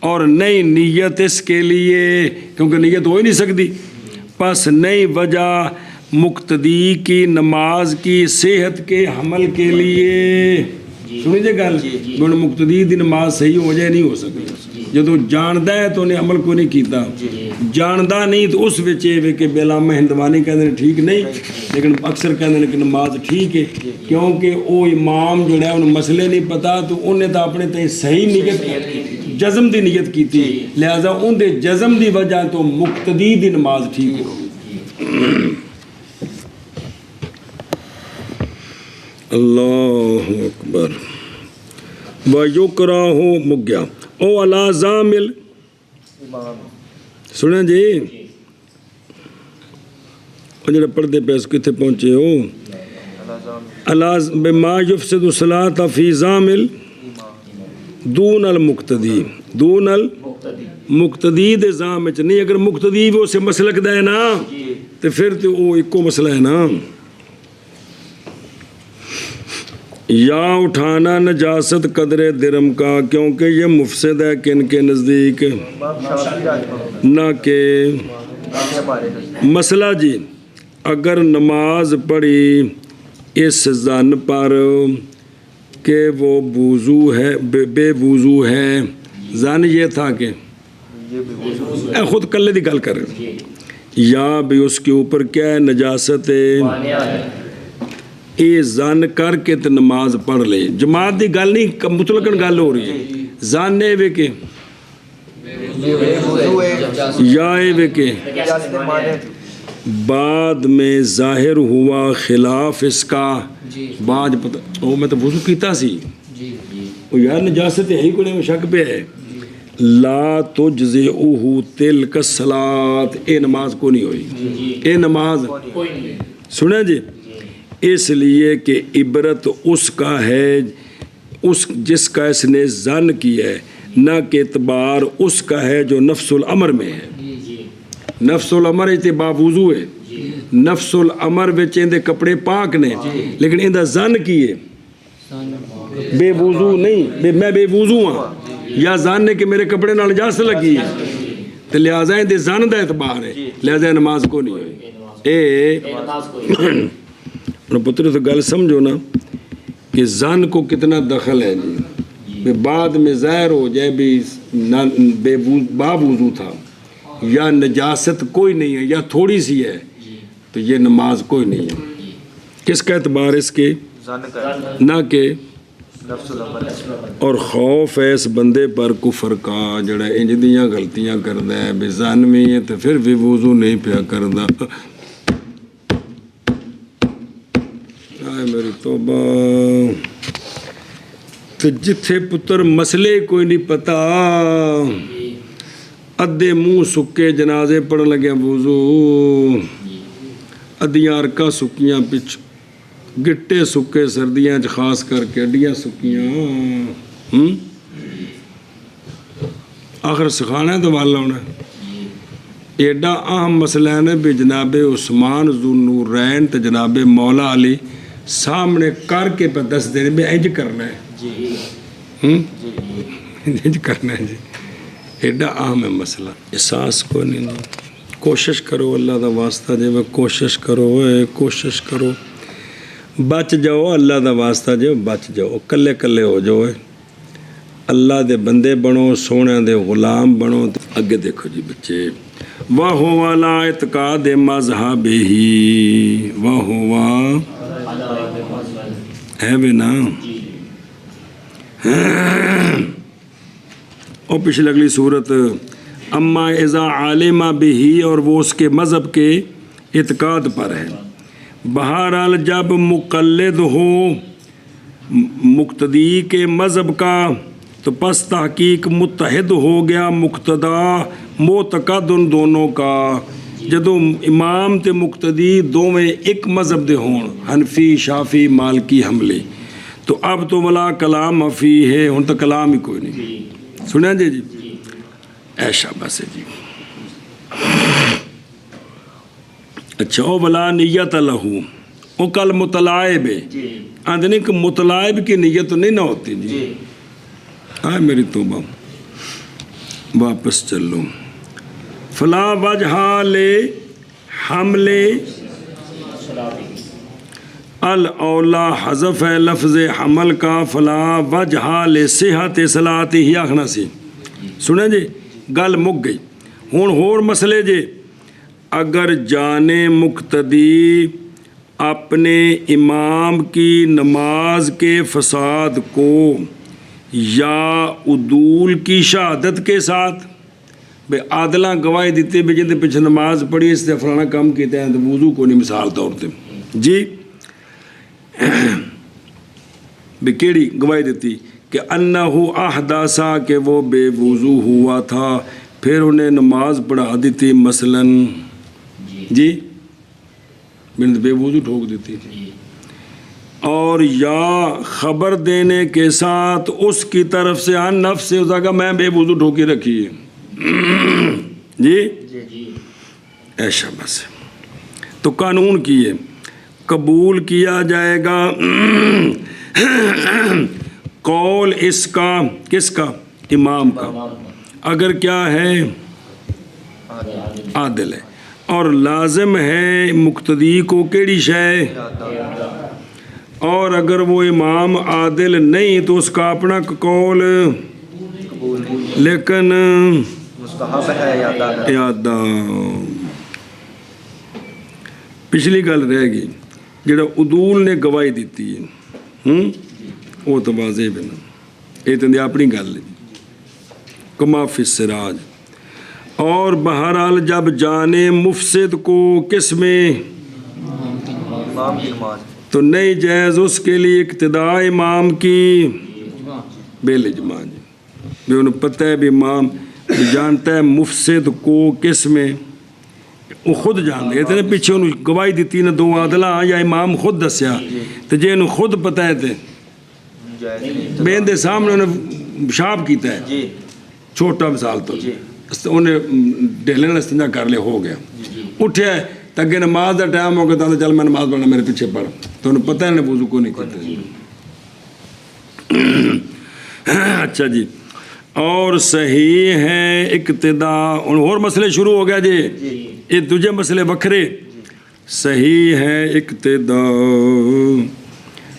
اور نئی نیت اس کے لیے کیونکہ نیت ہو ہی نہیں سکتی، پس نئی وجہ مقتدی کی نماز کی صحت کے حمل کے لیے سنیجیے گل مقتدی دی نماز صحیح ہو جائے نہیں ہو سکتی جدو جاندا ہے تو انہیں عمل کو نہیں کیتا، جاندا نہیں تو اس وچ یہ کہ علامہ ہندوانی کہندے نے ٹھیک نہیں لیکن اکثر کہندے نے کہ نماز ٹھیک ہے کیونکہ وہ امام جڑا ہے انہوں مسئلے نہیں پتا تو انہیں تو اپنے تئیں صحیح نیت جزم دی نیت کیتی لہذا ان دے جزم دی وجہ تو مقتدی دی نماز ٹھیک ہوگی. اللہ اکبر. وَيُكْرَهُ مُگیا او عَلَى زَامِل سنیں جی اور جڑا پڑھتے پہ اس کتے پہنچے ہو عَلَى بِمَا يُفْسِدُ الصَّلَاةَ فِي زَامِل دون المقتدی دون المقتدی دے زام وچ نہیں، اگر مقتدی وہ سے مسلک دے نا تو پھر تو وہ ایک کو مسئلہ ہے نا. یا اٹھانا نجاست قدر درم کا کیونکہ یہ مفسد ہے کن کے نزدیک نہ کہ مسئلہ جی اگر نماز پڑھی اس ظن پر کہ وہ وضو ہے بے وضو ہے، ظن یہ تھا کہ خود کلے دی گل کر رہے یا بھی اس کے اوپر کیا ہے نجاست ہے یہ ظن کر کے تو نماز پڑھ لے، جماعت دی گل نہیں مطلقاً گل ہو رہی ہے ظن اے وے کہ یا اے وے کہ بعد میں ظاہر ہوا خلاف اس کا بعد پتہ میں تو وضو کیتا سی یار نجاست ہے ہی کوئی میں شک پہ ہے لا تجزئہ تلک الصلاۃ اے نماز کو نہیں ہوئی اے نماز سنیں جی اس لیے کہ عبرت اس کا ہے اس جس کا اس نے ظن کیا ہے نہ کہ اعتبار اس کا ہے جو نفس الامر میں ہے. نفس الامر اتباع وضو ہے، نفس الامر وچ اندے کپڑے پاک نے لیکن اندہ ظن کیے بے وضو نہیں میں بے وضو ہاں یا ظن ہے کہ میرے کپڑے نال نجاست لگی ہے تو لہٰذا اندے ظن دا اعتبار ہے لہٰذا نماز کو نہیں ہوئی. اے پتر تو گل سمجھو نا کہ ظن کو کتنا دخل ہے جی بعد میں ظاہر ہو جائے بھی باوضو تھا یا نجاست کوئی نہیں ہے یا تھوڑی سی ہے تو یہ نماز کوئی نہیں ہے. کس کا اعتبار اس کے؟ نہ کہ اور خوف ہے اس بندے پر کفر کا جڑا انج دیاں غلطیاں کردا ہے بے زن میں ہے تو پھر بھی وضو نہیں پیا کردا. آئے میری توبہ. تو جتھے پتر مسئلے کوئی نہیں پتا ادھے منہ سکے جنازے پڑھن لگے وضو ادیاں ارکاں سکیاں پچھ گٹے سکے سردیاں خاص کر کے اڈیاں سکیاں آخر سکھانا ہے تو والا ہونا. ایڈا اہم مسئلہ ہے نا بھی جناب عثمان ذو النورین تو جناب مولا علی سامنے کر کے پہ دس دے بھی انج کرنا ہے انج کرنا ہے جی. ایڈا اہم ہے مسئلہ. احساس کو نہیں کوشش کرو اللہ دا واسطہ جی میں کوشش کرو کوشش کرو بچ جاؤ اللہ دا واسطہ جی بچ جاؤ کلے کلے ہو جاؤ اللہ دے بندے بنو سونے دے غلام بنو. اگے دیکھو جی بچے وَهُوَ عَلَىٰ اعْتِقَادِ مَذْهَبِهِ وَهُوَ ہے بھی نا. اور پچھلے اگلی صورت اما اذا عالمہ بہی اور وہ اس کے مذہب کے اعتقاد پر ہے. بہرحال جب مقلد ہو مقتدی کے مذہب کا تو پس تحقیق متحد ہو گیا مقتدا معتقد ان دونوں کا. جدو امام تے مقتدی دوویں ایک مذہب دے ہون حنفی شافی مالکی حنبلی تو اب تو ولا کلام فی ہے ہن تو کلام ہی کوئی نہیں. سنیا جی ایشا بس ہے جی. اچھا او ولا نیت لہو او کل مطلائب ہے آندھنے کہ مطلائب کی نیت نہیں نہ ہوتی جی. ہاں میری توبہ واپس چلو. فلا وجہ لے حمل الاولا حذف ہے لفظ حمل کا فلا وجہ لے صحت صلاۃ ہی آخنا سی. سنیں جی گل مک گئی. ہون ہور مسئلے جے اگر جانے مقتدی اپنے امام کی نماز کے فساد کو یا عدول کی شہادت کے ساتھ بے عادلہ گواہی دیتے بے جن پیچھے نماز پڑھی اس سے فلانا کام کیتے ہیں تو وضو کو نہیں مثال طور تے جی بے کیڑی گواہی دیتی کہ انہو احداثا کہ وہ بے وضو ہوا تھا پھر انہیں نماز پڑھا دیتی مثلاً جی بے وضو ٹھوک دیتی اور یا خبر دینے کے ساتھ اس کی طرف سے عن نفس سے ہوتا کہ میں بے وضو ٹھوکی رکھی ہے جی ایشا بس. تو قانون کی ہے قبول کیا جائے گا قول اس کا کس کا امام کا اگر کیا ہے عادل ہے اور لازم ہے مقتدی کو کیڑی شے اور اگر وہ امام عادل نہیں تو اس کا اپنا قول لیکن مستحب ہے یادہ. پچھلی گل رہ گئی جڑا عدول نے گواہی دیتی ہے وہ تو واضح بنا یہ تو اپنی گل ہے کما فی السراج. اور بہرحال جب جانے مفسد کو کس میں تو نہیں جائز اس کے لیے اقتداء امام کی بیل اجماع جی بھی انہیں پتہ ہے بھی امام جانتا ہے مفسد کو کس میں وہ خود جان دے اتنے پیچھے انہوں گواہی دیتی نہ دو عادلہ یا امام خود دسیا تو جے انہوں خود پتہ ہے تھے بین دے سامنے انہیں شاب کیتا ہے چھوٹا مثال تو انہیں ڈیلے استنجا کر لے ہو گیا اٹھے تاکہ نماز دا ٹائم ہو گیا تو چل میں نماز پڑھنا میرے پیچھے پڑھ تو انہیں پتہ ہے انہیں وضو کو نہیں کرتے. اچھا جی اور صحیح ہے اقتداء اور مسئلے شروع ہو گیا جی یہ دوجے مسئلے وکھرے. صحیح ہے اقتداء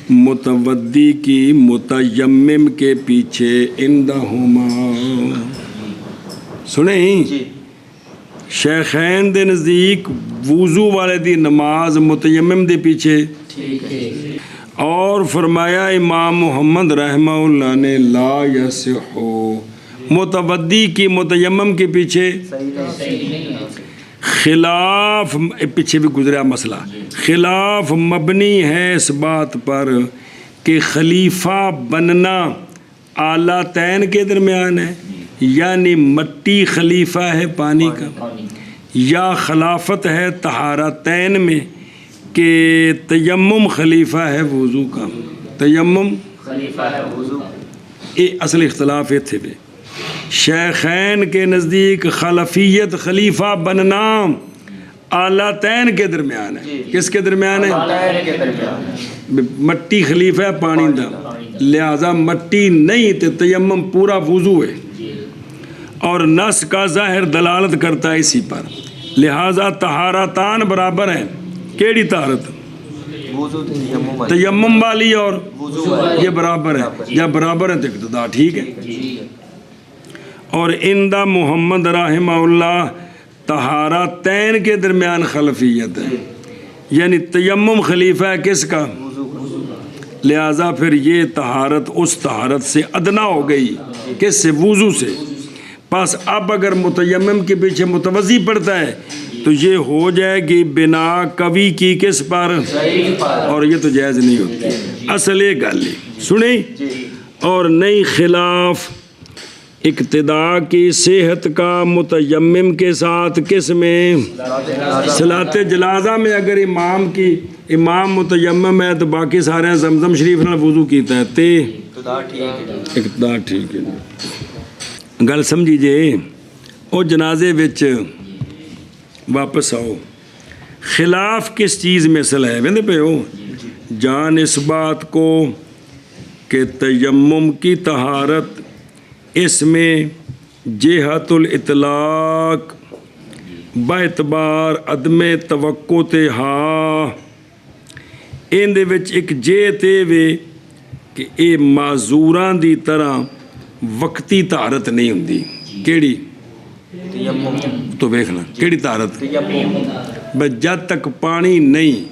متودی کی متیمم کے پیچھے عندہما. سنیں شیخین دے نزدیک وضو والے دی نماز متیمم دے پیچھے. اور فرمایا امام محمد رحمہ اللہ نے لا یصح متودی کی متیمم کے پیچھے خلاف، پیچھے بھی گزرا مسئلہ، خلاف مبنی ہے اس بات پر کہ خلیفہ بننا آلتین کے درمیان ہے، یعنی مٹی خلیفہ ہے پانی کا، یا خلافت ہے طہارتین میں کہ تیمم خلیفہ ہے وضو کا. تیمم خلیفہ ہے وضو. یہ اصل اختلاف یہ تھے. شیخین کے نزدیک خلفیت خلیفہ بننا آلتین کے درمیان ہے. کس کے درمیان ہے؟ مٹی خلیفہ ہے پانی دا، لہذا مٹی نہیں تو تیمم پورا وضو ہے. اور نص کا ظاہر دلالت کرتا ہے اسی پر، لہذا طہارتان برابر ہیں. کیڑی طہارت؟ تیمم والی اور یہ برابر ہے، یا برابر ہے تو اقتدا ٹھیک ہے. اور اندہ محمد رحمہ اللہ طہارتین کے درمیان خلفیت ہے، یعنی تیمم خلیفہ ہے کس کا؟ لہذا پھر یہ طہارت اس طہارت سے ادنا ہو گئی. کس سے؟ وضو سے. پس اب اگر متیمم کے پیچھے متوضی پڑتا ہے تو یہ ہو جائے گی بنا قوی کی کس پر؟ اور یہ تو جائز نہیں ہوتی. اصل یہ گل سنیں. اور نئی خلاف اقتداء کی صحت کا متیمم کے ساتھ کس میں؟ صلاۃ جنازہ میں اگر امام متیمم ہے تو باقی سارے زمزم شریف نال وضو کیتا ہے تے اقتداء ٹھیک ہے. گل سمجھی جے. او جنازے وچ واپس آؤ، خلاف کس چیز میں اصل ہے؟ ویندے پہ ہو جان اس بات کو کہ تیمم کی طہارت اس میں جہت الاطلاق باعتبار عدم توقع تے ہاں ان دے وچ ایک جے تے وے کہ اے معذوراں دی طرح وقتی طہارت نہیں ہوندی. کیڑی؟ تو ویکھنا کیڑی طہارت؟ بس جد تک پانی نہیں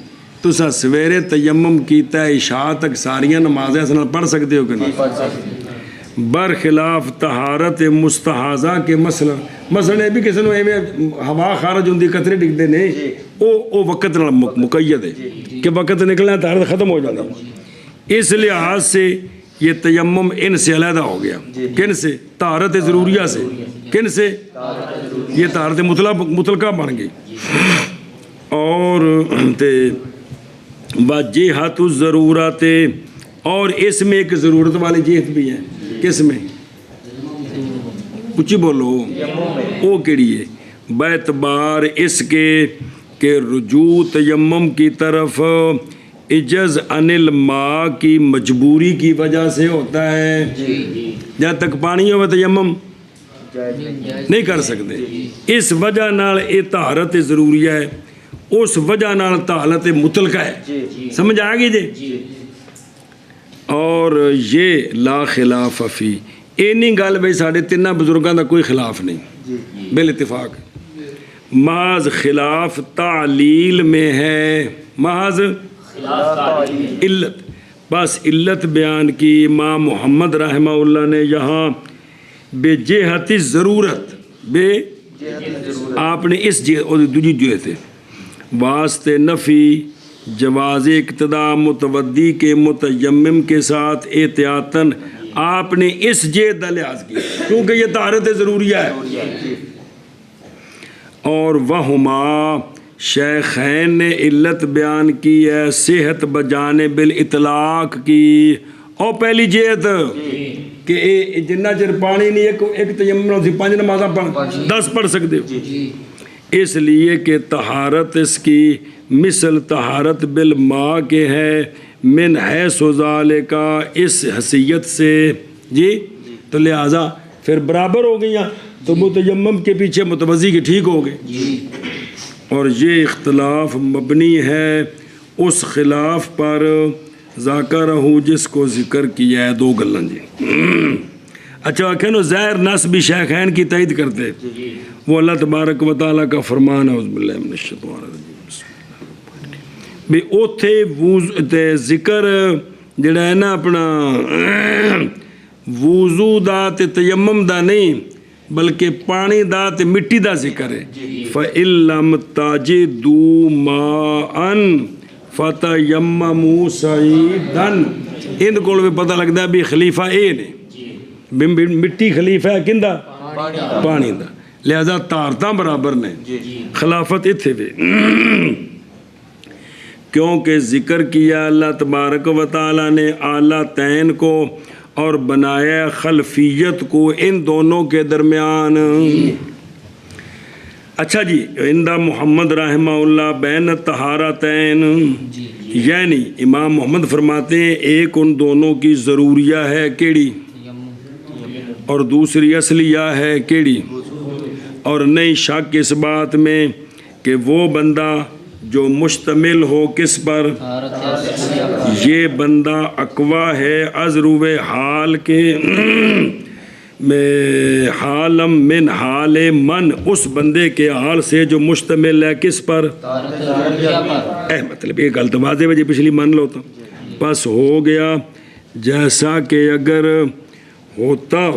تسا سویرے تیمم کیتا ہے عشاء تک ساریاں نمازیں اس نال پڑھ سکتے ہو کہ نہیں؟ برخلاف طہارت مستحاضہ کے مثلا بھی کسی نے ہوا خارج ہوندی قطرے ڈگدے نے او وقت نال مقید ہے کہ وقت نکلنا طہارت ختم ہو جاتی. اس لحاظ سے یہ تیمم ان سے علیحدہ ہو گیا. کن سے؟ طہارت ضروریہ سے. کن سے؟ یہ طہارت مطلقہ بن گئی. اور وجہت الضرورت، اور اس میں ایک ضرورت والی جہت بھی ہے. کس میں؟ کچھ بولو. وہ کیڑی ہے؟ باعتبار اس کے کہ رجوع تیمم کی طرف عجز عن الماء کی مجبوری کی وجہ سے ہوتا ہے. جب تک پانی ہو تیمم نہیں کر سکتے. اس وجہ نال یہ طہارت ضروری ہے، اس وجہ نال طہارت مطلقہ ہے. سمجھ آ گئی جی؟ اور یہ لا خلاف فی، اینی گل بھائی ساڑھے تینہ بزرگاں دا کوئی خلاف نہیں بال اتفاق. محض خلاف تعلیل میں ہے، محض علت. بس علت بیان کی امام محمد رحمہ اللہ نے یہاں بے جہت ضرورت، بے آپ نے اس دوجی جہت واسطے نفی جواز اقتداء متودی کے متیمم کے ساتھ احتیاطاً آپ نے اس جہت کا لحاظ کیا کیونکہ یہ طہارت ضروریہ ہے. اور وہما شیخین نے علت بیان کی ہے صحت بجانب الاطلاق کی. اور پہلی جہت کہ جنہ چر پانی نہیں ایک تیمم 5 نمازاں 10 پڑھ سکتے ہو، اس لیے کہ طہارت اس کی مثل طہارت بالماء کے ہے من حیث ذالک، اس حیثیت سے جی. تو لہٰذا پھر برابر ہو گئی، تو متیمم کے پیچھے متوضی کے ٹھیک ہو گئے. اور یہ اختلاف مبنی ہے اس خلاف پر ذاکرہ جس کو ذکر کیا ہے. 2 گلاں جی. اچھا آخر نا ظاہر نص بھی شیخین کی تائید کرتے, وہ اللہ تبارک و تعالیٰ کا فرمان ہے. اعوذ باللہ من الشیطان الرجیم. بھی اوتھے ذکر جڑا ہے نا اپنا وضو دا تے تیمم دا نہیں بلکہ پانی دا تے مٹی دا ذکر ہے. فَإِن لَّمْ تَجِدُوا مَاءً فَتَيَمَّمُوا صَعِيدًا. ان کو بھی پتہ لگتا ہے بھی خلیفہ اے نے, مٹی خلیفہ ہے کندہ پانی دا, لہذا تارتاں برابر نے, خلافت اتھے بھی. کیونکہ ذکر کیا اللہ تبارک و تعالیٰ نے اعلیٰ تین کو اور بنایا خلفیت کو ان دونوں کے درمیان. اچھا جی, عندہ محمد رحمہ اللہ بین طہارتین, یعنی امام محمد فرماتے ہیں ایک ان دونوں کی ضروریہ ہے کیڑی, اور دوسری اصلیہ ہے کیڑی. اور نہیں شک اس بات میں کہ وہ بندہ جو مشتمل ہو کس پر, یہ بندہ اقوا ہے ازروے حال کے میں حالم من حال من, اس بندے کے حال سے جو مشتمل ہے کس پر, مطلب یہ غلط واضح ہے جی, پچھلی مان لو تو بس ہو گیا. جیسا کہ اگر ہوتا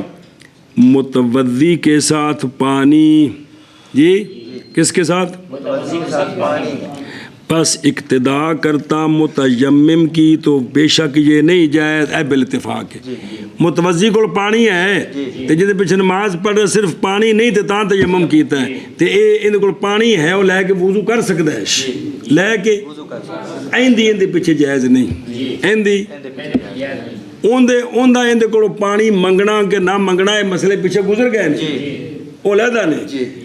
متوضی کے ساتھ پانی, جی کس کے ساتھ, پس اقتدا کرتا متیمم کی تو بے شک یہ نہیں جائز ہے بالاتفاق ہے. متوضی کو پانی ہے تے جدے پیچھے نماز پڑھ صرف پانی نہیں تے تاں تیمم کیتا ہے تے اے ان کو پانی ہے وہ لے کے وضو کر سکتا ہے, لے کے ایندی پیچھے جائز نہیں. ایندی اون دا ایندے کو پانی منگنا کہ نہ منگنا, ہے مسئلے پیچھے گزر گئے نے, وہ علیحدہ نے,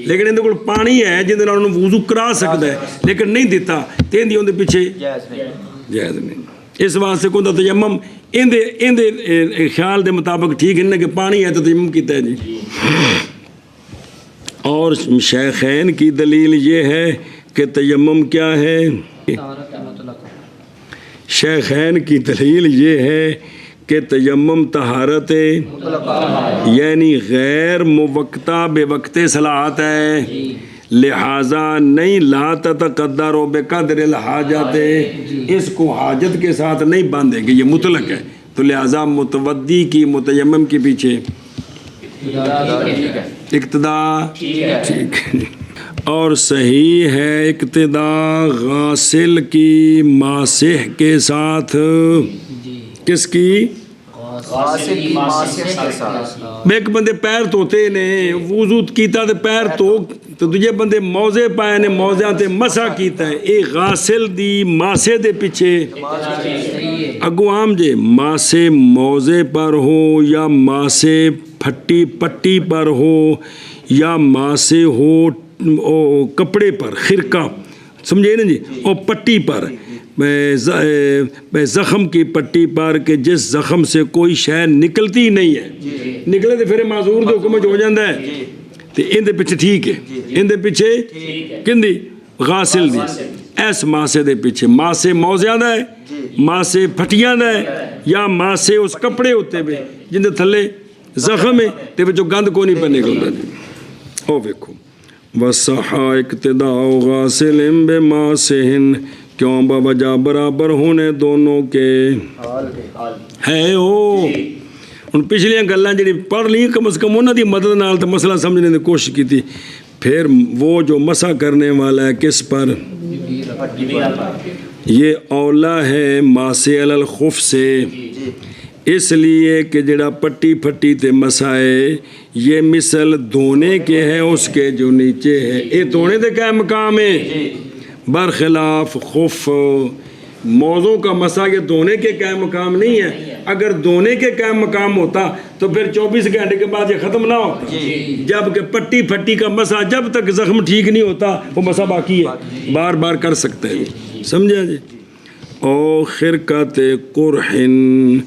لیکن اندر کو پانی ہے جن دے وضو کرا سکتا ہے لیکن نہیں دیتا تے اندی اندے پیچھے جائز نہیں. اس واسطے کو دا تیمم اندے خیال دے مطابق ٹھیک ہے کہ پانی ہے تو تیمم کیتا ہے جی. اور شیخین کی دلیل یہ ہے کہ تیمم کیا ہے, شیخین کی دلیل یہ ہے کہ تیمم طہارت یعنی غیر موقتہ بے وقت صلاحت ہے, لہٰذا نہیں لا تتقدر و بقدر الحاجت, اس کو حاجت کے ساتھ نہیں باندھے کہ یہ مطلق ہے, تو لہٰذا متودی کی متیمم کے پیچھے اقتدا ٹھیک ہے. اور صحیح ہے اقتدا غاسل کی ماسح کے ساتھ, کس کی, ایک بندے پیر دھوتے نے وضو کیتا تے پیر تو دوجے بندے موزے پائے نے موزیاں تے مسح کیتا ہے, اے غاسل دی ماسے دے پیچھے اگو عام جے ماسے موزے پر ہو یا ماسے پھٹی پٹی پر ہو یا ماسے ہو کپڑے پر خرقہ, سمجھے نا جی, اور پٹی پر زخم کی پٹی پر کہ جس زخم سے کوئی شے نکلتی نہیں ہے, نکلے تو پھر معذور دے حکم ہو جاندہ ہے, تو ان دے پیچھے ٹھیک ہے, ان دے پیچھے کندی غاسل دی, ایس ماسے دے پیچھے ماسے موزیاں دا ہے, ماسے پھٹیاں دا ہے, یا ماسے اس کپڑے ہوتے بھی جن دے تھلے زخم ہے تے جو گند کو نہیں پنے گا جی. او ویکھو وَصَحَا اقتداء غاسل بِمَاسِهِن, کیوں بوجہ برابر ہونے دونوں کے ہے ہو. ان پچھلیاں گلاں جڑی پڑھ لی کم از کم انہاں دی مدد نال تے مسئلہ سمجھنے دی کوشش کی تھی. پھر وہ جو مسح کرنے والا ہے کس پر, یہ اولا ہے ماسے علی الخف سے, اس لیے کہ جڑا پٹی پھٹی تے مسائے یہ مثل دھونے کے ہے اس کے جو نیچے ہے, یہ دھونے دے کیا مقام ہے, برخلاف خف موضوع کا مسا یہ دھونے کے کیا مقام نہیں ہے. اگر دھونے کے کیا مقام ہوتا تو پھر 24 گھنٹے کے بعد یہ ختم نہ ہوتا, جبکہ پٹی پھٹی کا مسا جب تک زخم ٹھیک نہیں ہوتا وہ مسا باقی ہے, بار بار کر سکتے ہیں, سمجھا جی. او خرقت قرحن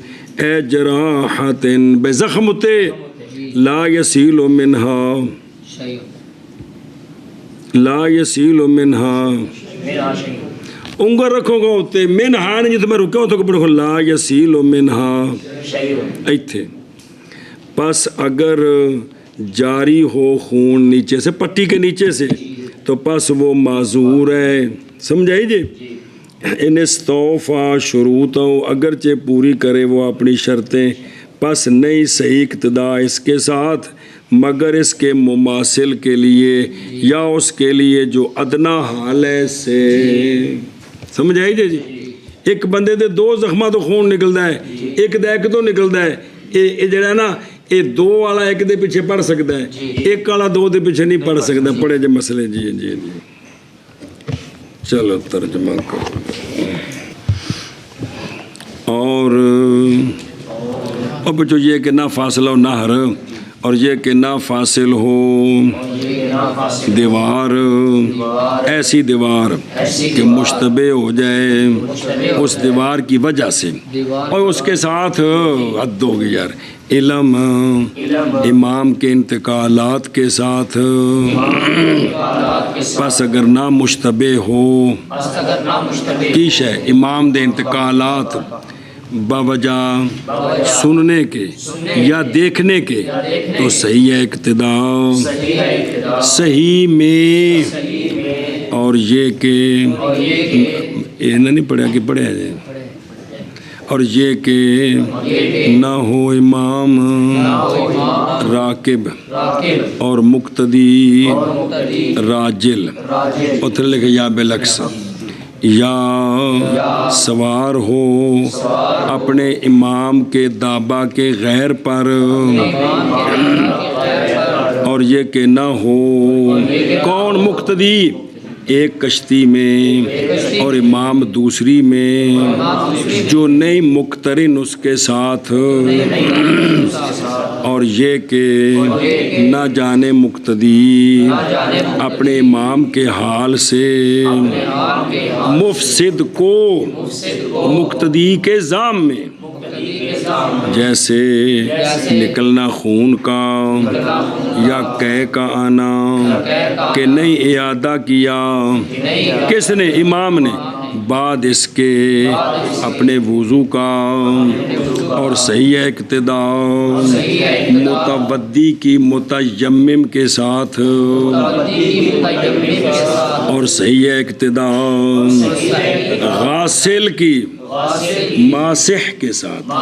اے جراحت بے زخم تے لا یسیل منہا, لا یسیل منہا, ਉਂਗਲ ਰੱਖੋਗਾ ਉੱਤੇ ਮਿਨਹਾ ਨੇ ਜਿੱਥੇ ਮੈਂ ਰੁਕਿਆ ਉੱਥੇ ਕੋ ਪੜੋ ਲਾ ਯਸੀਲ ਮਿਨਹਾ شيء ਇੱਥੇ بس اگر جاری ہو خون نیچے سے پٹی کے نیچے سے تو پس وہ معذور ہے سمجھائی جی ان استوفا شروط اگرچہ پوری کرے وہ اپنی شرطیں پس نہیں صحیح اقتدا اس کے ساتھ مگر اس کے مماثل کے لیے یا اس کے لیے جو ادنا حال ہے سے سمجھائی جی ایک بندے دے دو زخمہ تو خون نکلتا ہے ایک دیکھ تو نکلتا ہے یہ جڑا نا یہ دو والا ایک دے پیچھے پڑھ سکتا ہے ایک والا دو دے پیچھے نہیں پڑھ سکتا پڑھے جو مسئلے جی جی جی چلو ترجمہ کرو اور اب جو یہ کہ نہ فاصلہ و نہر اور یہ کہ نہ فاصل ہو دیوار ایسی دیوار کہ مشتبہ ہو جائے اس دیوار کی وجہ سے اور اس کے ساتھ حد ہو گئی یار علم امام کے انتقالات کے ساتھ پس اگر نہ مشتبہ ہو پیش ہے امام دے انتقالات باوجہ سننے کے یا دیکھنے کے تو صحیح ہے اقتدا صحیح میں اور یہ کہ یہ نہیں پڑھا کہ پڑھا جائے اور یہ کہ نہ ہو امام راکب اور مقتدی راجل اتر لکھے یا بالعکس یا سوار ہو اپنے امام کے دابا کے غیر پر اور یہ کہ نہ ہو کون مقتدی ایک کشتی میں اور امام دوسری میں جو نئی مقترن اس کے ساتھ اور یہ کہ نہ جانے مقتدی اپنے امام کے حال سے مفسد کو مقتدی کے ضام میں جیسے نکلنا خون کا یا قے کا آنا کہ نہیں اعادہ کیا کس نے امام نے بعد اس کے اپنے وضو کا اور صحیح اقتدا متودی کی متیمم کے ساتھ اور صحیح اقتدا غاسل کی ماسح کے ساتھ